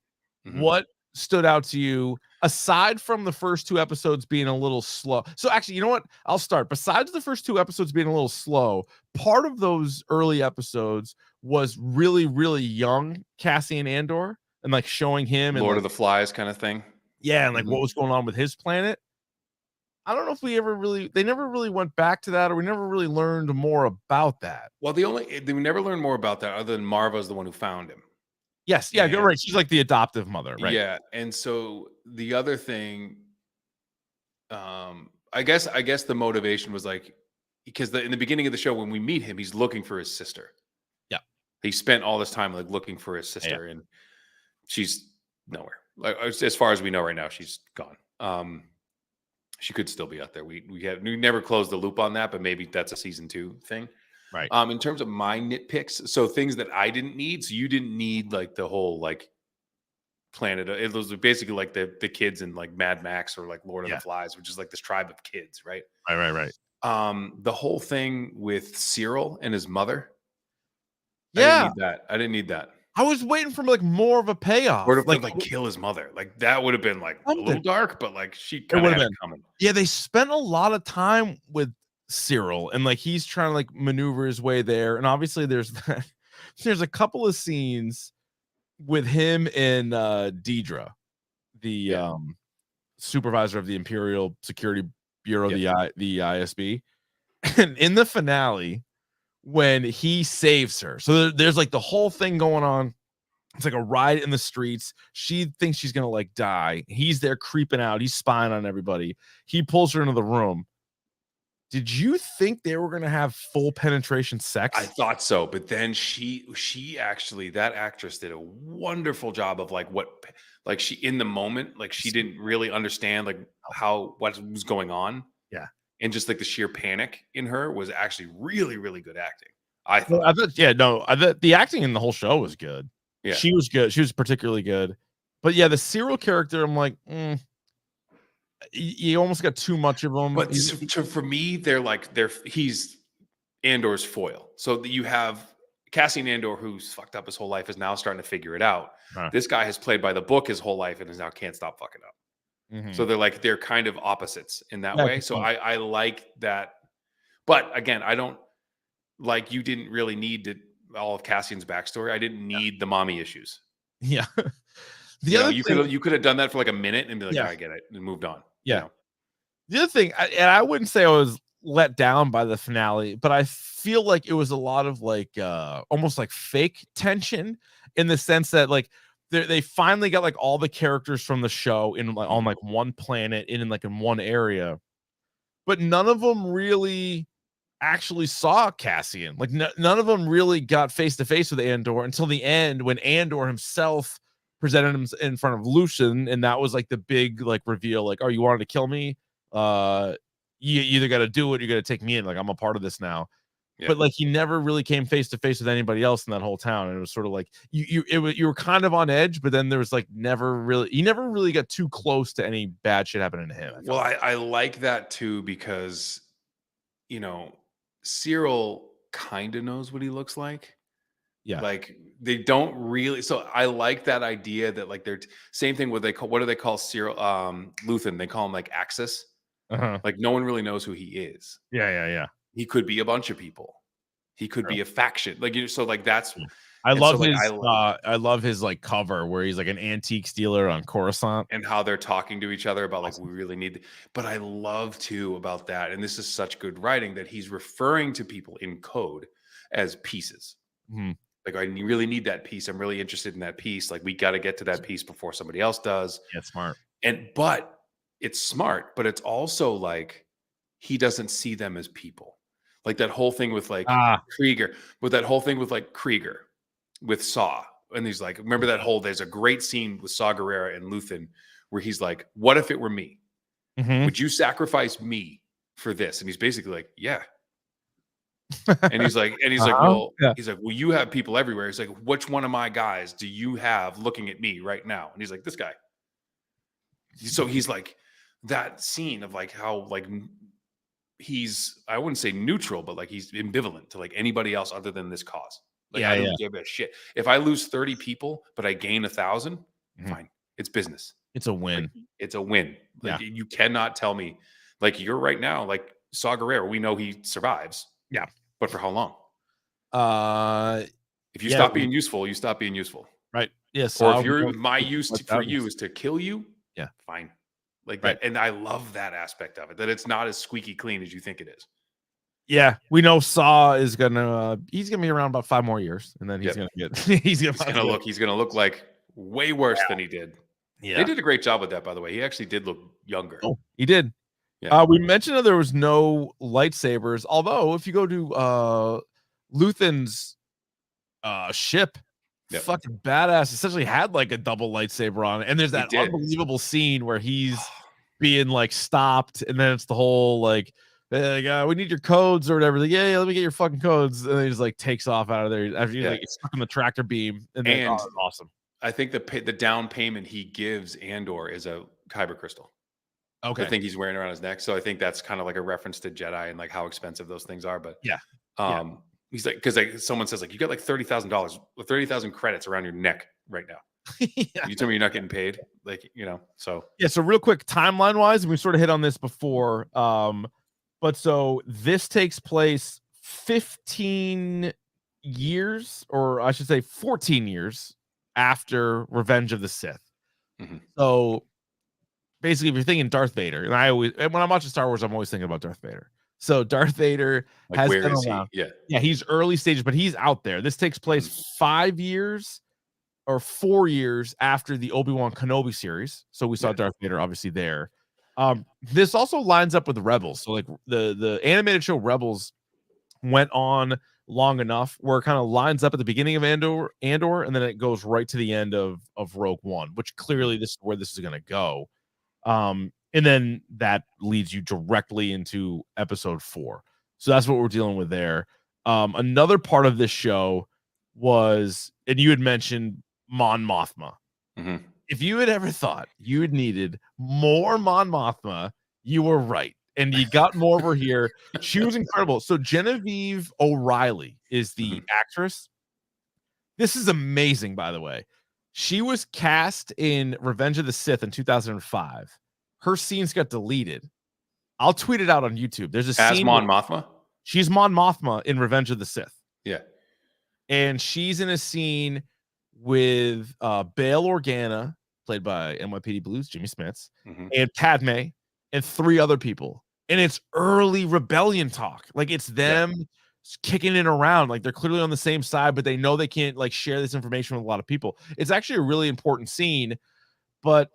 What stood out to you, aside from the first 2 episodes being a little slow? So actually, you know what? I'll start. Besides the first 2 episodes being a little slow, part of those early episodes was really, really young Cassian Andor, and like showing him Lord and of the Flies kind of thing. Yeah, and like what was going on with his planet. I don't know if they never really went back to that, or we never really learned more about that. Well, we never learned more about that other than Marva's the one who found him. Yes, yeah, you're right. She's like the adoptive mother, right? Yeah, and so the other thing, I guess the motivation was like, because in the beginning of the show when we meet him, he's looking for his sister. Yeah, he spent all this time like looking for his sister, and she's nowhere. Like, as far as we know right now, she's gone. She could still be out there. We never closed the loop on that, but maybe that's a season 2 thing. Right. In terms of my nitpicks, so things that I didn't need. So you didn't need like the whole like planet. It was basically like the kids in like Mad Max or like Lord of the Flies, which is like this tribe of kids, right? Right. The whole thing with Cyril and his mother. Yeah. I didn't need that. I was waiting for like more of a payoff. Or to like kill his mother. Like that would have been like a little dark, but like she kind of had it coming. Yeah, they spent a lot of time with Cyril and like he's trying to like maneuver his way there. And obviously there's a couple of scenes with him and Deidre, the supervisor of the Imperial Security Bureau, the ISB. And in the finale, when he saves her, so there's like the whole thing going on. It's like a riot in the streets. She thinks she's gonna like die. He's there creeping out. He's spying on everybody. He pulls her into the room. Did you think they were gonna have full penetration sex? I thought so, but then she actually, that actress did a wonderful job of like she in the moment, like she didn't really understand like what was going on. Yeah. And just like the sheer panic in her was actually really, really good acting. I thought. The acting in the whole show was good. Yeah. She was good. She was particularly good. But yeah, the Cyril character, I'm like, you almost got too much of him. But for me, he's Andor's foil. So you have Cassian Andor, who's fucked up his whole life, is now starting to figure it out. This guy has played by the book his whole life and is now can't stop fucking up. Mm-hmm. So they're kind of opposites in that way. So I like that. But again, I don't like, you didn't really need all of Cassian's backstory. I didn't need the mommy issues. Yeah. You could have done that for like a minute and be like, I get it, and moved on. Yeah. You know? The other thing, and I wouldn't say I was let down by the finale, but I feel like it was a lot of like almost like fake tension in the sense that like they finally got like all the characters from the show in like on like one planet in like in one area, but none of them really actually saw Cassian. Like none of them really got face to face with Andor until the end, when Andor himself presented him in front of Lucian, and that was like the big like reveal, like, oh, you wanted to kill me, you either got to do it, you got to take me in, like I'm a part of this now. But like he never really came face to face with anybody else in that whole town, and it was sort of like you were kind of on edge, but then there was like you never really got too close to any bad shit happening to him. Well, I like that too, because Cyril kind of knows what he looks like. Yeah, like they don't really. So I like that idea that like they're same thing. What do they call Cyril? Luthen. They call him like Axis. Like no one really knows who he is. Yeah. He could be a bunch of people. He could be a faction. Like so like that's. I love his like cover where he's like an antique dealer on Coruscant, and how they're talking to each other about like we really need. But I love too about that, and this is such good writing, that he's referring to people in code as pieces. Mm-hmm. Like, I really need that piece. I'm really interested in that piece. Like, we got to get to that piece before somebody else does. Yeah, smart. But it's smart, but it's also like he doesn't see them as people. Like that whole thing with like Krieger, with Saw. And he's like, remember that there's a great scene with Saw Gerrera and Luthen where he's like, what if it were me? Mm-hmm. Would you sacrifice me for this? And he's basically like, yeah. And he's like, well, you have people everywhere. He's like, which one of my guys do you have looking at me right now? And he's like, this guy. So he's like, that scene of like how like he's, I wouldn't say neutral, but like he's ambivalent to like anybody else other than this cause. Like, I don't give a shit. If I lose 30 people, but I gain 1,000, fine. It's business. It's a win. Like, it's a win. Like you cannot tell me, like you're right now, like Saw Gerrera, we know he survives. Yeah. But for how long? If you stop being useful, you stop being useful. Right. Yes. Or if my use for you is to kill you, fine. Like that. And I love that aspect of it, that it's not as squeaky clean as you think it is. Yeah, we know Saw is gonna he's gonna be around about 5 more years, and then he's gonna get he's gonna look like way worse than he did. Yeah, they did a great job with that, by the way. He actually did look younger. Oh, he did. Yeah. We mentioned that there was no lightsabers, although if you go to Luthen's ship, fucking badass, essentially had like a double lightsaber on it, and there's that unbelievable scene where he's being like stopped, and then it's the whole like We need your codes or whatever. Like, yeah, let me get your fucking codes. And then he just like takes off out of there after he's like stuck in the tractor beam. And then awesome. I think the down payment he gives Andor is a kyber crystal. Okay. The thing he's wearing around his neck. So I think that's kind of like a reference to Jedi and like how expensive those things are. But he's like, because like someone says like you got like $30,000, 30,000 credits around your neck right now. You tell me you're not getting paid, like, you know. So so real quick, timeline wise, we sort of hit on this before. But so this takes place 15 years, or I should say 14 years after Revenge of the Sith. So basically, if you're thinking Darth Vader, and when I'm watching Star Wars, I'm always thinking about Darth Vader. So Darth Vader has been around. Yeah, he's early stages, but he's out there. This takes place 5 years or 4 years after the Obi-Wan Kenobi series. So we saw Darth Vader obviously there. This also lines up with Rebels. So like the animated show Rebels went on long enough where it kind of lines up at the beginning of Andor, and then it goes right to the end of Rogue One, which clearly this is where this is going to go. And then that leads you directly into episode 4. So that's what we're dealing with there. Another part of this show was, and you had mentioned Mon Mothma. If you had ever thought you had needed more Mon Mothma, you were right. And you got more over here. She was incredible. So Genevieve O'Reilly is the actress. This is amazing, by the way. She was cast in Revenge of the Sith in 2005. Her scenes got deleted. I'll tweet it out on YouTube. There's a scene as Mon Mothma. She's Mon Mothma in Revenge of the Sith. Yeah. And she's in a scene with Bail Organa, played by NYPD Blues, Jimmy Smits, and Padme, and 3 other people. And it's early rebellion talk. Like it's them kicking it around. Like they're clearly on the same side, but they know they can't like share this information with a lot of people. It's actually a really important scene. But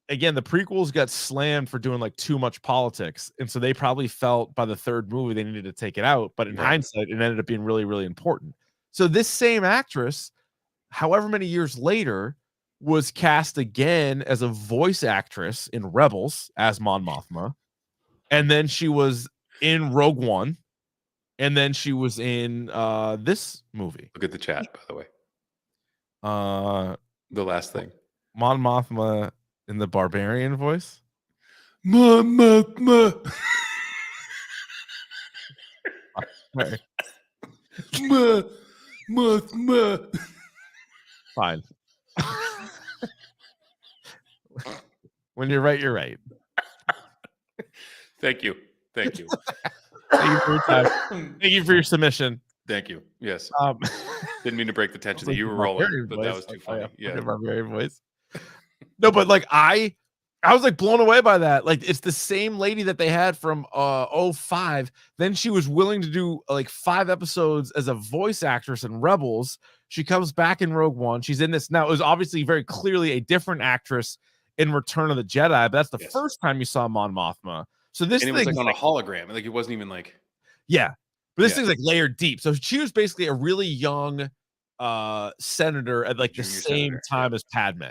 again, the prequels got slammed for doing like too much politics. And so they probably felt by the 3rd movie they needed to take it out. But in hindsight, it ended up being really, really important. So this same actress, however many years later, was cast again as a voice actress in Rebels as Mon Mothma. And then she was in Rogue One. And then she was in this movie. Look at the chat, by the way. The last thing. Mon Mothma in the barbarian voice. Mon Mothma. Mothma. Fine. When you're right, you're right. Thank you. Thank you. Thank you for your time. Thank you for your submission. Thank you. Yes. Didn't mean to break the tension that you were rolling, but that was too funny. Yeah. Barbarian voice. No, but like I was like blown away by that. Like it's the same lady that they had from 05. Then she was willing to do like 5 episodes as a voice actress in Rebels. She comes back in Rogue One. She's in this now. It was obviously very clearly a different actress in Return of the Jedi, but that's the first time you saw Mon Mothma. So this thing was like on a hologram. Like it wasn't even like but this thing's like layered deep. So she was basically a really young senator at like the same time as Padme.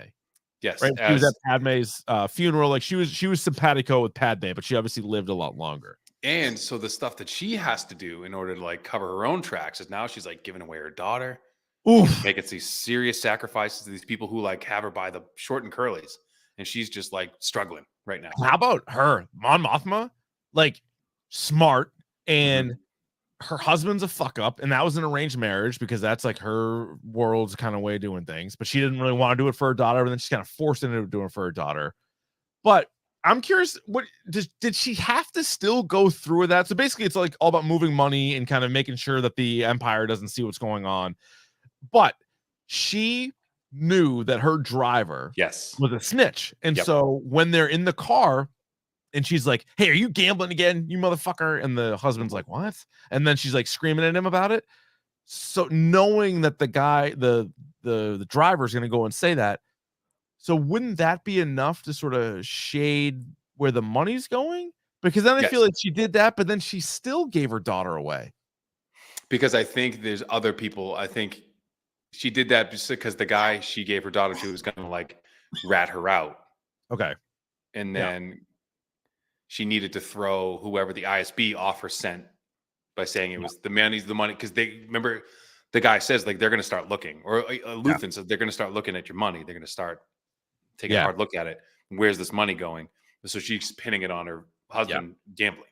Yes, right. She was at Padme's funeral. Like she was simpatico with Padme, but she obviously lived a lot longer. And so the stuff that she has to do in order to like cover her own tracks is now she's like giving away her daughter, making these serious sacrifices to these people who like have her by the short and curlies, and she's just like struggling right now. How about her, Mon Mothma? Like smart, and her husband's a fuck up, and that was an arranged marriage because that's like her world's kind of way of doing things. But she didn't really want to do it for her daughter, but then she's kind of forced into doing it for her daughter. But I'm curious, what did she have to still go through with that? So basically, it's like all about moving money and kind of making sure that the Empire doesn't see what's going on. But she knew that her driver was a snitch, and so when they're in the car. And she's like, "Hey, are you gambling again, you motherfucker?" And the husband's like, "What?" And then she's like screaming at him about it. So knowing that the guy, the driver is going to go and say that, so wouldn't that be enough to sort of shade where the money's going? Because then I feel like she did that, but then she still gave her daughter away. Because I think there's other people. I think she did that just because the guy she gave her daughter to was going to like rat her out. Okay. And then she needed to throw whoever the ISB off her scent by saying it was the man needs the money, because they remember the guy says like they're going to start looking, or Luthen says they're going to start looking at your money. They're going to start taking a hard look at it. Where's this money going? So she's pinning it on her husband gambling.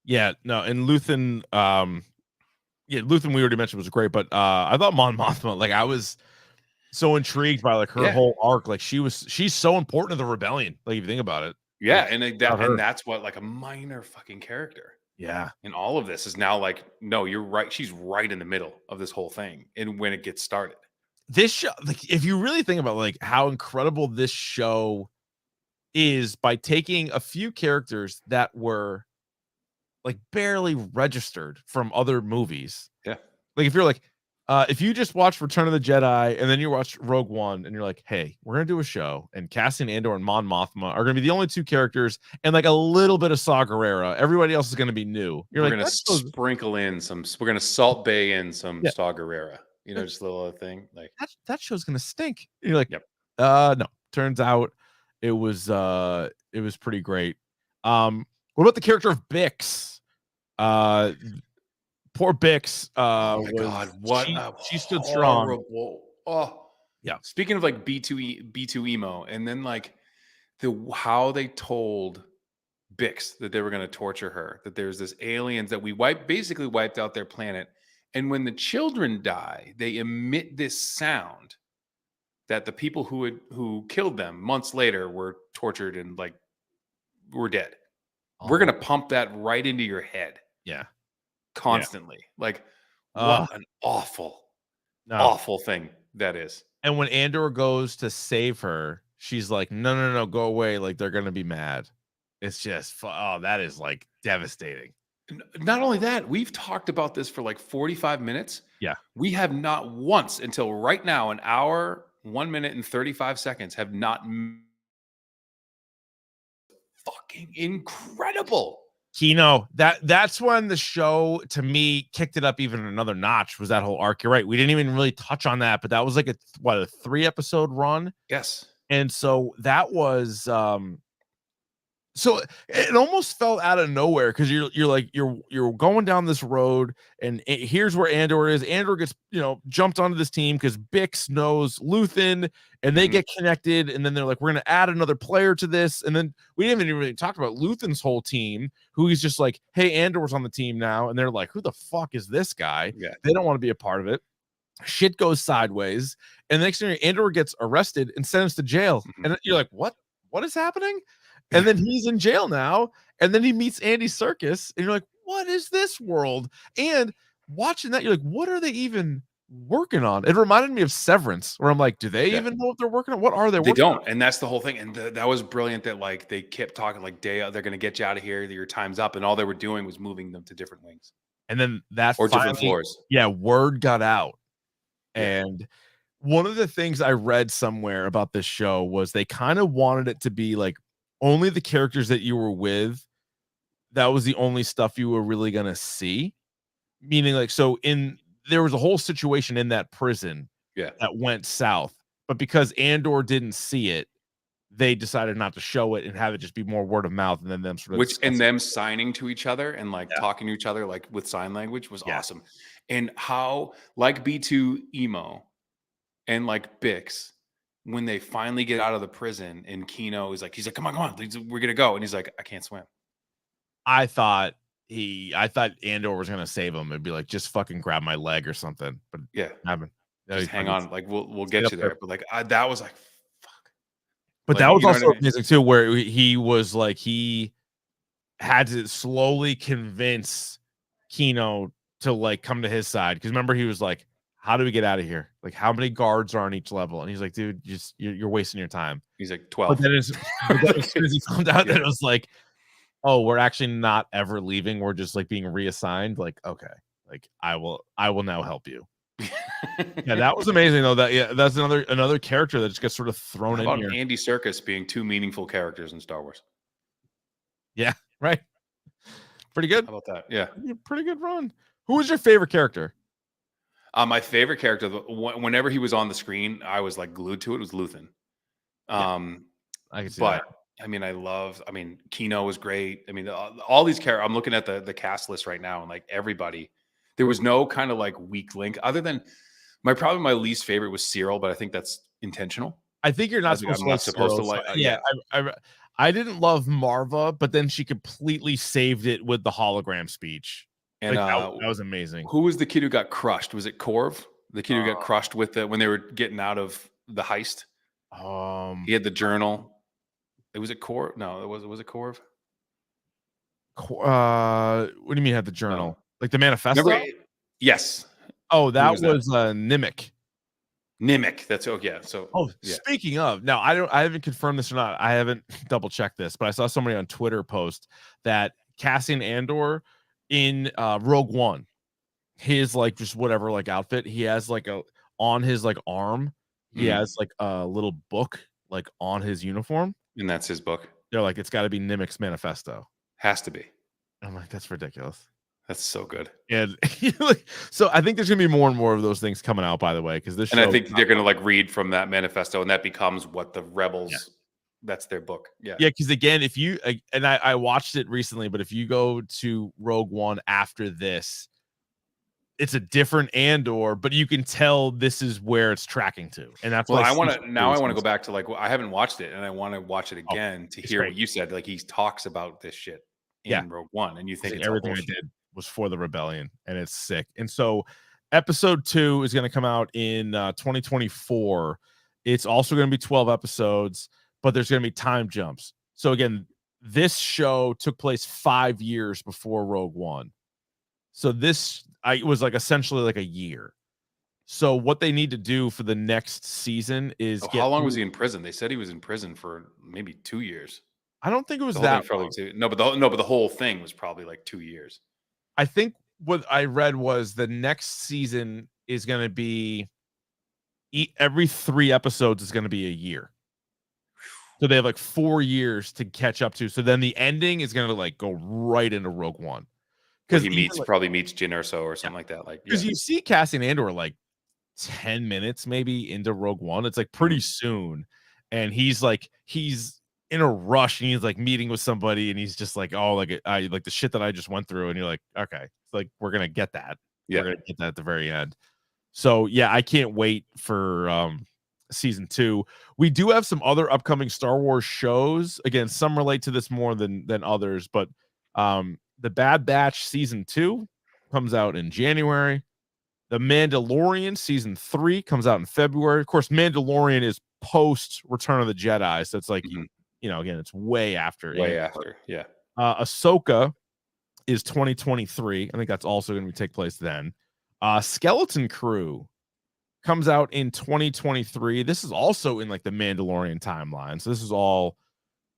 Yeah, no, and Luthen, Luthen we already mentioned was great, but I thought Mon Mothma, like I was so intrigued by like her whole arc. Like she's so important to the rebellion. Like if you think about it. Yeah, like, and that's what, like, a minor fucking character. Yeah. And all of this is now like, no, you're right. She's right in the middle of this whole thing. And when it gets started. This show, like if you really think about like how incredible this show is by taking a few characters that were like barely registered from other movies. Yeah. Like if you're like, if you just watch Return of the Jedi and then you watch Rogue One and you're like, hey, we're going to do a show and Cassian Andor and Mon Mothma are going to be the only two characters and like a little bit of Saw Gerrera. Everybody else is going to be new. We're going to sprinkle in some, we're going to Salt Bay in some Saw Gerrera, you know, just a little other thing. Like that show's going to stink. And you're like, no, turns out it was pretty great. What about the character of Bix? Poor Bix. Oh my God! What she stood strong. Oh yeah. Speaking of like B2 emo, and then like how they told Bix that they were going to torture her, that there's this aliens that we basically wiped out their planet, and when the children die, they emit this sound that the people who killed them months later were tortured and like were dead. Oh. We're going to pump that right into your head. Yeah. Constantly. Like what an awful thing that is. And when Andor goes to save her, she's like, no, go away. Like they're going to be mad. It's just, that is like devastating. Not only that, we've talked about this for like 45 minutes. Yeah. We have not once until right now, an hour, 1 minute and 35 seconds have not fucking incredible. Kino, that's when the show to me kicked it up even another notch, was that whole arc. You're right. We didn't even really touch on that, but that was like a 3-episode run. Yes. And so that was so it almost fell out of nowhere because you're going down this road and here's where Andor is. Andor gets jumped onto this team because Bix knows Luthen and they get connected, and then they're like, we're gonna add another player to this, and then we didn't even really talk about Luthen's whole team, who he's just like, hey, Andor's on the team now, and they're like, who the fuck is this guy? Yeah. They don't want to be a part of it. Shit goes sideways, and the next thing Andor gets arrested and sentenced to jail, and you're like, what is happening? And then he's in jail now, and then he meets Andy Serkis, and you're like, what is this world? And watching that, you're like, what are they even working on? It reminded me of Severance, where I'm like, do they even know what they're working on? What are they working on? And that's the whole thing. And that was brilliant that like they kept talking like, they're going to get you out of here, your time's up, and all they were doing was moving them to different wings. And then that or different floors. Yeah, word got out. And one of the things I read somewhere about this show was they kind of wanted it to be like only the characters that you were with, that was the only stuff you were really going to see. Meaning like, so there was a whole situation in that prison that went south, but because Andor didn't see it, they decided not to show it and have it just be more word of mouth, and then them sort of them signing to each other and like talking to each other like with sign language was awesome. And how like B2 emo and like Bix, when they finally get out of the prison and Kino is like, he's like, come on, we're gonna go, and he's like, I can't swim. I thought Andor was gonna save him and be like, just fucking grab my leg or something, but happened. Just hang on, like we'll get you there. But like that was like, fuck. But that was also amazing too, where he was like, he had to slowly convince Kino to like come to his side, because remember he was like, how do we get out of here? Like, how many guards are on each level? And he's like, dude, you're wasting your time. He's like 12. But then as soon as he found out that it was like, oh, we're actually not ever leaving, we're just like being reassigned. Like, okay, like I will now help you. That was amazing though. That's another character that just gets sort of thrown in here. Andy Serkis being two meaningful characters in Star Wars. Yeah, right. Pretty good. How about that? Yeah, pretty good run. Who was your favorite character? My favorite character, whenever he was on the screen, I was like glued to it, was Luthen. I can see but I mean, Kino was great. I mean, all these characters, I'm looking at the cast list right now and like everybody, there was no kind of like weak link other than my least favorite was Cyril, but I think that's intentional. I think you're not supposed I'm to not supposed to Cyril, like, yeah. I didn't love Marva, but then she completely saved it with the hologram speech. And like that was amazing. Who was the kid who got crushed? Was it Corv? The kid who got crushed with when they were getting out of the heist? He had the journal. Was it Corv? No, was it Corv? What do you mean had the journal? No. Like the manifesto? Yes. Oh, that was Nimic. Nimic. That's yeah. So speaking of, now I haven't confirmed this or not. I haven't double checked this, but I saw somebody on Twitter post that Cassian Andor in Rogue One, his like just whatever like outfit, he has like on his like arm, he has like a little book like on his uniform. And that's his book. They're like, it's got to be Nimic's manifesto. Has to be. I'm like, that's ridiculous. That's so good. And so I think there's gonna be more and more of those things coming out, by the way, because this and I think they're gonna like read from that manifesto, and that becomes what the rebels. That's their book. Yeah. Because again, if you and I watched it recently, but if you go to Rogue One after this, it's a different Andor, but you can tell this is where it's tracking to, and that's why I want to go back to like I haven't watched it, and I want to watch it again to hear what you said. Like he talks about this shit in Rogue One, and you think it's everything I did was for the rebellion, and it's sick. And so, episode 2 is going to come out in 2024. It's also going to be 12 episodes, but there's going to be time jumps. So again, this show took place 5 years before Rogue One. So this was like essentially like a year. So what they need to do for the next season is how long was he in prison? They said he was in prison for maybe 2 years. I don't think it was that long. No, but the whole thing was probably like 2 years. I think what I read was the next season is going to be every 3 episodes is going to be a year. So they have like 4 years to catch up to. So then the ending is going to like go right into Rogue One. Because he probably meets Jyn Erso or something like that. Like, because you see Cassian Andor like 10 minutes maybe into Rogue One. It's like pretty soon. And he's in a rush and he's like meeting with somebody and he's just like, oh, like I like the shit that I just went through. And you're like, okay, it's like we're gonna get that. Yeah, we're gonna get that at the very end. So yeah, I can't wait for season 2. We do have some other upcoming Star Wars shows. Again, some relate to this more than others, but the Bad Batch season 2 comes out in January. The Mandalorian season 3 comes out in February. Of course, Mandalorian is post Return of the Jedi, so it's like again, it's way after. Yeah. Ahsoka is 2023. I think that's also going to take place then. Skeleton Crew comes out in 2023. This is also in like the Mandalorian timeline. So this is all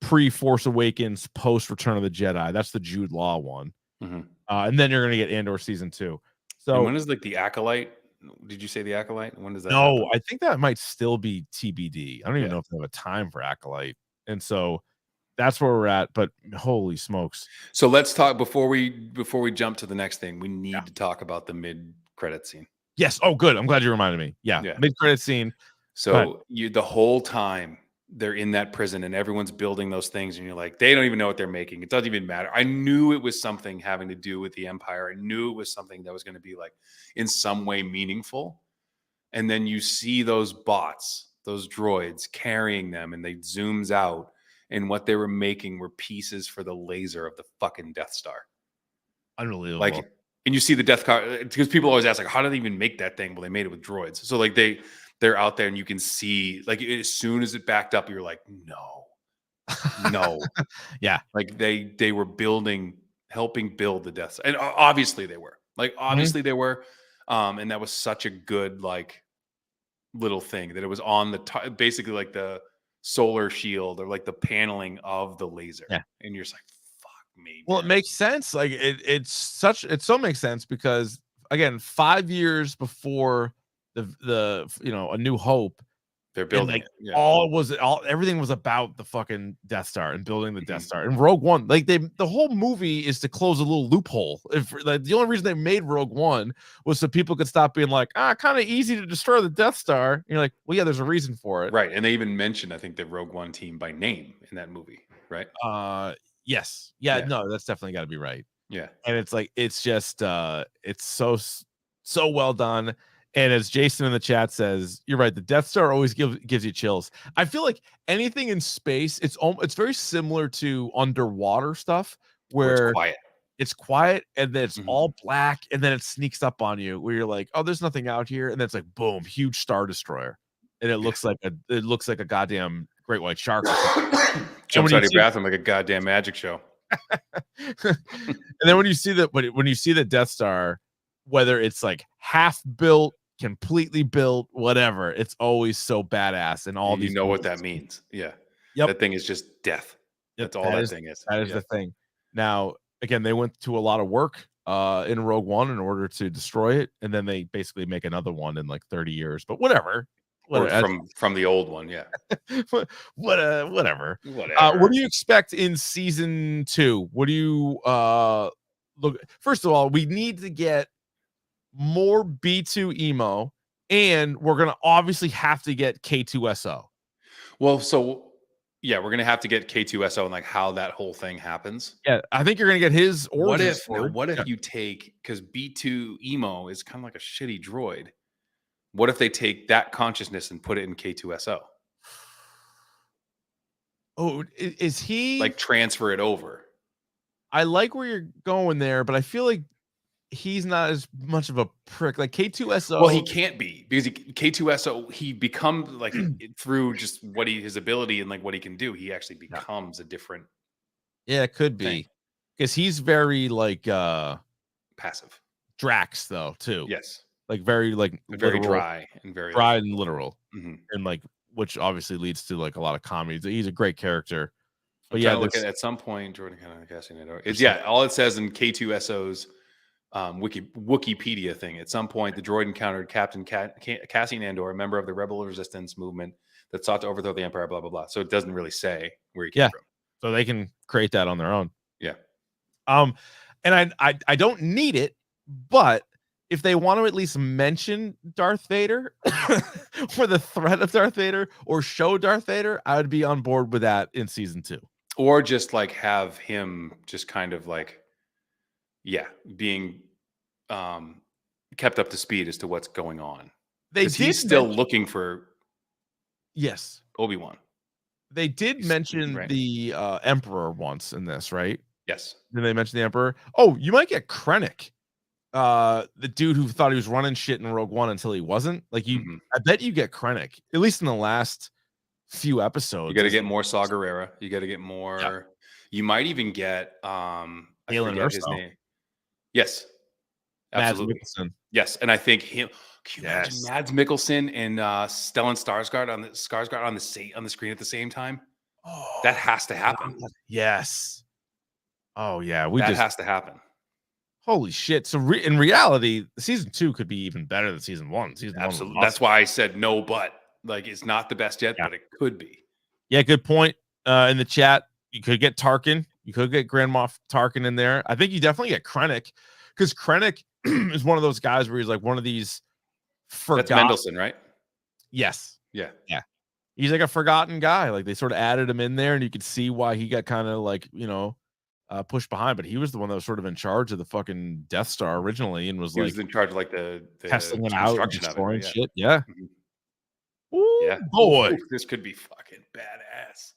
pre-Force Awakens, post-Return of the Jedi. That's the Jude Law one. And then you're going to get Andor season 2. So and when is like the Acolyte? Did you say the Acolyte? When does that happen? happen? I think that might still be TBD. I don't even know if they have a time for Acolyte. And so that's where we're at. But holy smokes. So let's talk before we jump to the next thing. We need to talk about the mid-credit scene. Yes. Oh, good. I'm glad you reminded me. Yeah. Mid-credit scene. So the whole time they're in that prison and everyone's building those things and you're like, they don't even know what they're making. It doesn't even matter. I knew it was something having to do with the Empire. I knew it was something that was going to be like in some way meaningful. And then you see those bots, those droids carrying them, and they zooms out, and what they were making were pieces for the laser of the fucking Death Star. Unbelievable. Like, and you see the Death Star, because people always ask like, how did they even make that thing? Well, they made it with droids. So like they're out there and you can see like as soon as it backed up, you're like, no. Yeah. Like they were helping build the Death Star. And obviously they were they were. And that was such a good, like little thing that it was on the basically like the solar shield or like the paneling of the laser. Yeah. And you're just like, fuck me. Well, man. It makes sense. Like it so makes sense because again, 5 years before the A New Hope, they're building everything was about the fucking Death Star and building the Death Star. And Rogue One, like the whole movie is to close a little loophole. If like the only reason they made Rogue One was so people could stop being like, kind of easy to destroy the Death Star. And you're like, well, yeah, there's a reason for it, right? And they even mentioned, I think, the Rogue One team by name in that movie. right? Yes. Yeah, Yeah. no, that's definitely got to be right. Yeah. And it's like it's just it's so well done. And as Jason in the chat says, you're right, the Death Star always gives you chills. I feel like anything in space, it's very similar to underwater stuff Where it's where quiet. it's quiet and then it's Mhm. all black and then it sneaks up on you where you're like, oh, there's nothing out here, and then it's like boom, huge star destroyer, and it looks like a goddamn great white shark. Jumps out of your bathroom like a goddamn magic show. And then when you see the Death Star, whether it's like half built, completely built, whatever, it's always so badass. And all these, you know what that means. Yeah. Yep. That thing is just death. That's all that thing is. That is the thing. Now, again, they went to a lot of work in Rogue One in order to destroy it, and then they basically make another one in like 30 years. But whatever. Or from the old one, yeah. Whatever. Whatever. What do you expect in season 2? What do you look? First of all, we need to get more B2 emo, and we're gonna obviously have to get K2SO. Well, so yeah, we're gonna have to get K2SO and like how that whole thing happens. Yeah, I think you're gonna get his origin. What if you take, because B2 emo is kind of like a shitty droid. What if they take that consciousness and put it in K2SO? Oh, is he like transfer it over? I like where you're going there, but I feel like he's not as much of a prick. Like K2SO. Well, he can't be, because K2SO, he becomes like through just his ability and like what he can do, he actually becomes a different. Yeah, it could be, because he's very like passive. Drax though too. Yes. Like very like very dry and very dry and literal, and like which obviously leads to like a lot of comedy. He's a great character. But look at some point Jordan kind of casting it over. It's all it says in K2SO's Wikipedia thing. At some point, the droid encountered Captain Cassian Andor, a member of the Rebel Resistance movement that sought to overthrow the Empire. Blah blah blah. So it doesn't really say where he came from. So they can create that on their own. Yeah. And I don't need it, but if they want to at least mention Darth Vader for the threat of Darth Vader or show Darth Vader, I would be on board with that in season 2. Or just like have him just kind of like, being kept up to speed as to what's going on. He's still looking for Obi-Wan. They did mention the Emperor once in this, right? Yes. Did they mention the Emperor? Oh, you might get Krennic. The dude who thought he was running shit in Rogue One until he wasn't. Like I bet you get Krennic, at least in the last few episodes. You got to get more Saw Gerrera. You got to get more. Yeah. You might even get I forget his name. Yes, absolutely. Yes, and I think him. Can you imagine Mads Mikkelsen and Stellan Skarsgård on the screen at the same time? Oh, that has to happen. Yes. Oh yeah, that has to happen. Holy shit! So in reality, season 2 could be even better than season 1. Absolutely. Awesome. That's why I said no, but like it's not the best yet, but it could be. Yeah, good point. In the chat, you could get Tarkin. You could get Grand Moff Tarkin in there. I think you definitely get Krennic, because Krennic is one of those guys where he's like one of these forgotten. That's Mendelsohn, right? Yes. Yeah. He's like a forgotten guy. Like they sort of added him in there, and you could see why he got kind of like pushed behind. But he was the one that was sort of in charge of the fucking Death Star originally, and was he was in charge of like the testing it out, and destroying shit. Yeah. Ooh, yeah. Boy, this could be fucking badass.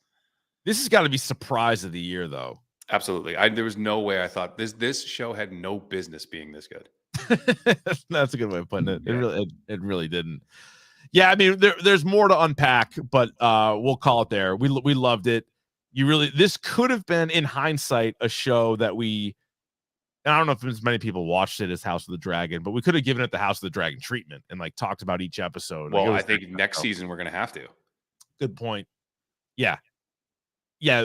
This has got to be surprise of the year, though. Absolutely. There was no way I thought this show had no business being this good. That's a good way of putting it. It really didn't. Yeah, I mean, there's more to unpack, but we'll call it there. We loved it. This could have been, in hindsight, a show that and I don't know if as many people watched it as House of the Dragon, but we could have given it the House of the Dragon treatment and like talked about each episode. Well, I think next season we're gonna have to. Good point. Yeah.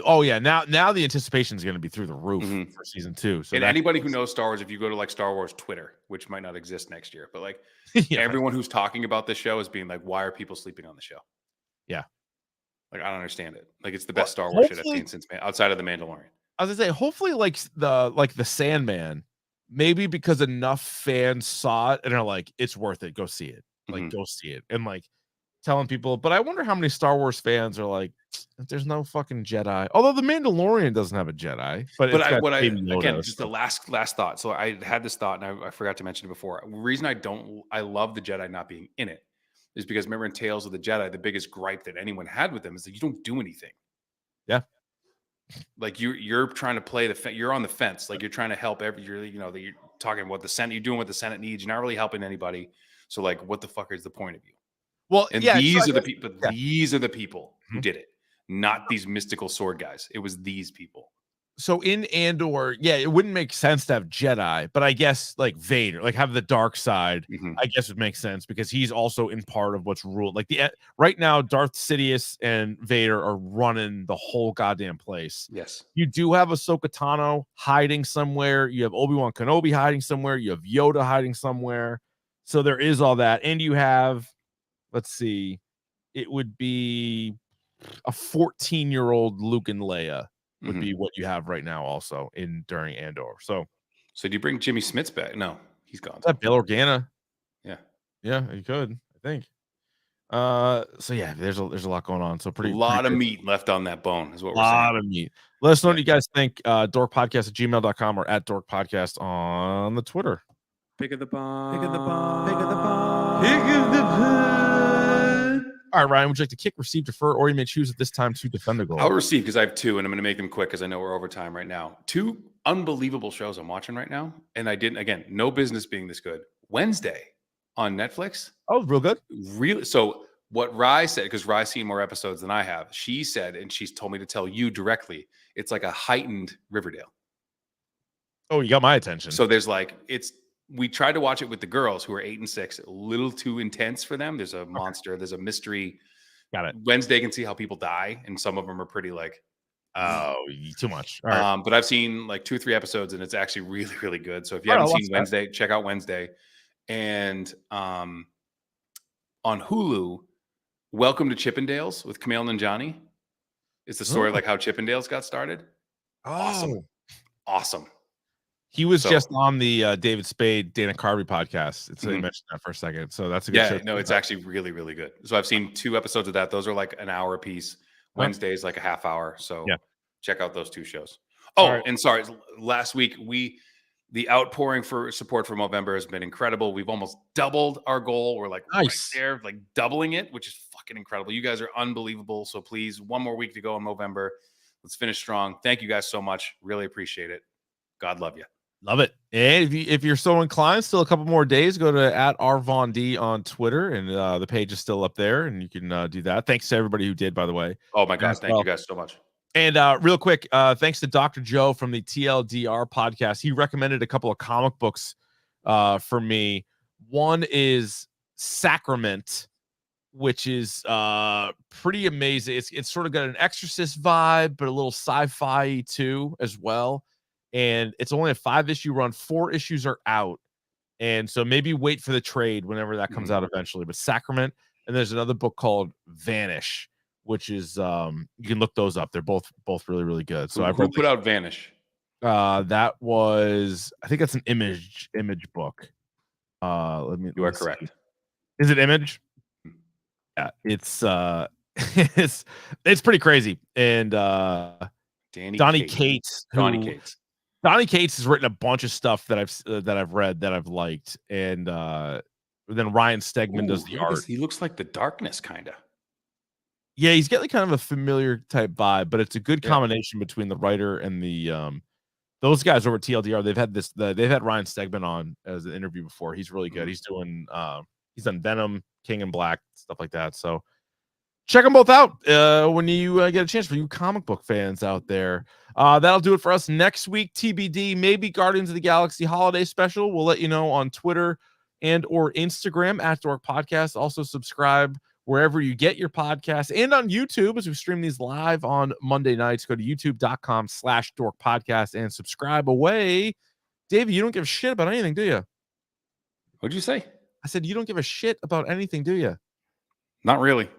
Oh yeah. Now the anticipation is going to be through the roof for season 2. So anybody who knows Star Wars, if you go to like Star Wars Twitter, which might not exist next year, but like everyone who's talking about this show is being like, why are people sleeping on the show? Yeah. Like I don't understand it. Like it's the best Star Wars shit I've seen since outside of the Mandalorian. I was gonna say, hopefully, like the Sandman, maybe because enough fans saw it and are like, it's worth it. Go see it. Like, go see it. And like, telling people, but I wonder how many Star Wars fans are like, there's no fucking Jedi. Although the Mandalorian doesn't have a Jedi, but it's got Baby Yoda, again, just the last thought. So I had this thought, and I forgot to mention it before. The reason I love the Jedi not being in it is because remember in Tales of the Jedi, the biggest gripe that anyone had with them is that you don't do anything. Yeah. Like you're trying to play you're on the fence. Like you're trying to help you're talking about the Senate, you're doing what the Senate needs. You're not really helping anybody. So like, what the fuck is the point of you? Well, and yeah, these are the people. These are the people who did it, not these mystical sword guys. It was these people. So in Andor, yeah, it wouldn't make sense to have Jedi, but I guess like Vader, like have the dark side. I guess it makes sense because he's also in part of what's ruled. Like right now, Darth Sidious and Vader are running the whole goddamn place. Yes, you do have Ahsoka Tano hiding somewhere. You have Obi-Wan Kenobi hiding somewhere. You have Yoda hiding somewhere. So there is all that, and you have, let's see, it would be a 14-year-old Luke and Leia. Would be what you have right now also during Andor. So do you bring Jimmy Smits back? No, he's gone. That Bail Organa. Yeah, you could, I think. So yeah, there's a lot going on. So a lot of meat left on that bone is what we're saying. A lot of meat. Let us know what you guys think. dorkpodcast@gmail.com or at dorkpodcast on the Twitter. Pick of the bomb. Pick of the bomb. Pick of the bomb. Pick of the bomb. All right, Ryan, would you like to kick, receive, defer, or you may choose at this time to defend the goal? I'll receive because I have two, and I'm going to make them quick because I know we're over time right now. Two unbelievable shows I'm watching right now, and no business being this good. Wednesday on Netflix. Oh, real good. Really. So what Rye said, because Rye's seen more episodes than I have, she said, and she's told me to tell you directly, it's like a heightened Riverdale. Oh, you got my attention. So there's we tried to watch it with the girls who are 8 and 6, a little too intense for them. There's a monster, there's a mystery. Got it. Wednesday can see how people die, and some of them are pretty too much. All right. But I've seen 2 or 3 episodes, and it's actually really, really good. So if you haven't seen Wednesday, check out Wednesday. And on Hulu, Welcome to Chippendales with Kumail Nanjiani. It's the story of how Chippendales got started. Awesome. He was just on the David Spade, Dana Carvey podcast. It's they mentioned that for a second. So that's a good show. No, it's actually really, really good. So I've seen 2 episodes of that. Those are like an hour a piece. Wednesday is like a half hour. So check out those 2 shows. And sorry, last week the outpouring for support for Movember has been incredible. We've almost doubled our goal. We're right there, doubling it, which is fucking incredible. You guys are unbelievable. So please, 1 more week to go in Movember. Let's finish strong. Thank you guys so much. Really appreciate it. God love you. Love it. And if you're so inclined, still a couple more days, go to @rvond on Twitter, and the page is still up there, and you can do that. Thanks to everybody who did, by the way. Oh my God, thank you guys so much. And real quick, thanks to Dr. Joe from the TLDR podcast. He recommended a couple of comic books for me. One is Sacrament, which is pretty amazing. It's sort of got an Exorcist vibe, but a little sci-fi too as well. And it's only a 5-issue run. 4 issues are out. And so maybe wait for the trade whenever that comes out eventually. But Sacrament, and there's another book called Vanish, which is you can look those up. They're both really, really good. So who put out Vanish? That was, I think that's an image book. You are correct. See. Is it Image? Yeah, it's it's pretty crazy. And Donnie Cates. Donnie Cates has written a bunch of stuff that I've read that I've liked, and then Ryan Stegman does the art. He looks like The Darkness, kind of. Yeah, he's got kind of a familiar type vibe, but it's a good combination between the writer and the those guys over at TLDR. They've had Ryan Stegman on as an interview before. He's really good. He's done Venom, King in Black, stuff like that. So check them both out when you get a chance, for you comic book fans out there. That'll do it for us next week. TBD, maybe Guardians of the Galaxy holiday special. We'll let you know on Twitter and or Instagram @Dork Podcast. Also subscribe wherever you get your podcasts and on YouTube as we stream these live on Monday nights. Go to youtube.com/Dork Podcast and subscribe away. Davey, you don't give a shit about anything, do you? What'd you say? I said you don't give a shit about anything, do you? Not really.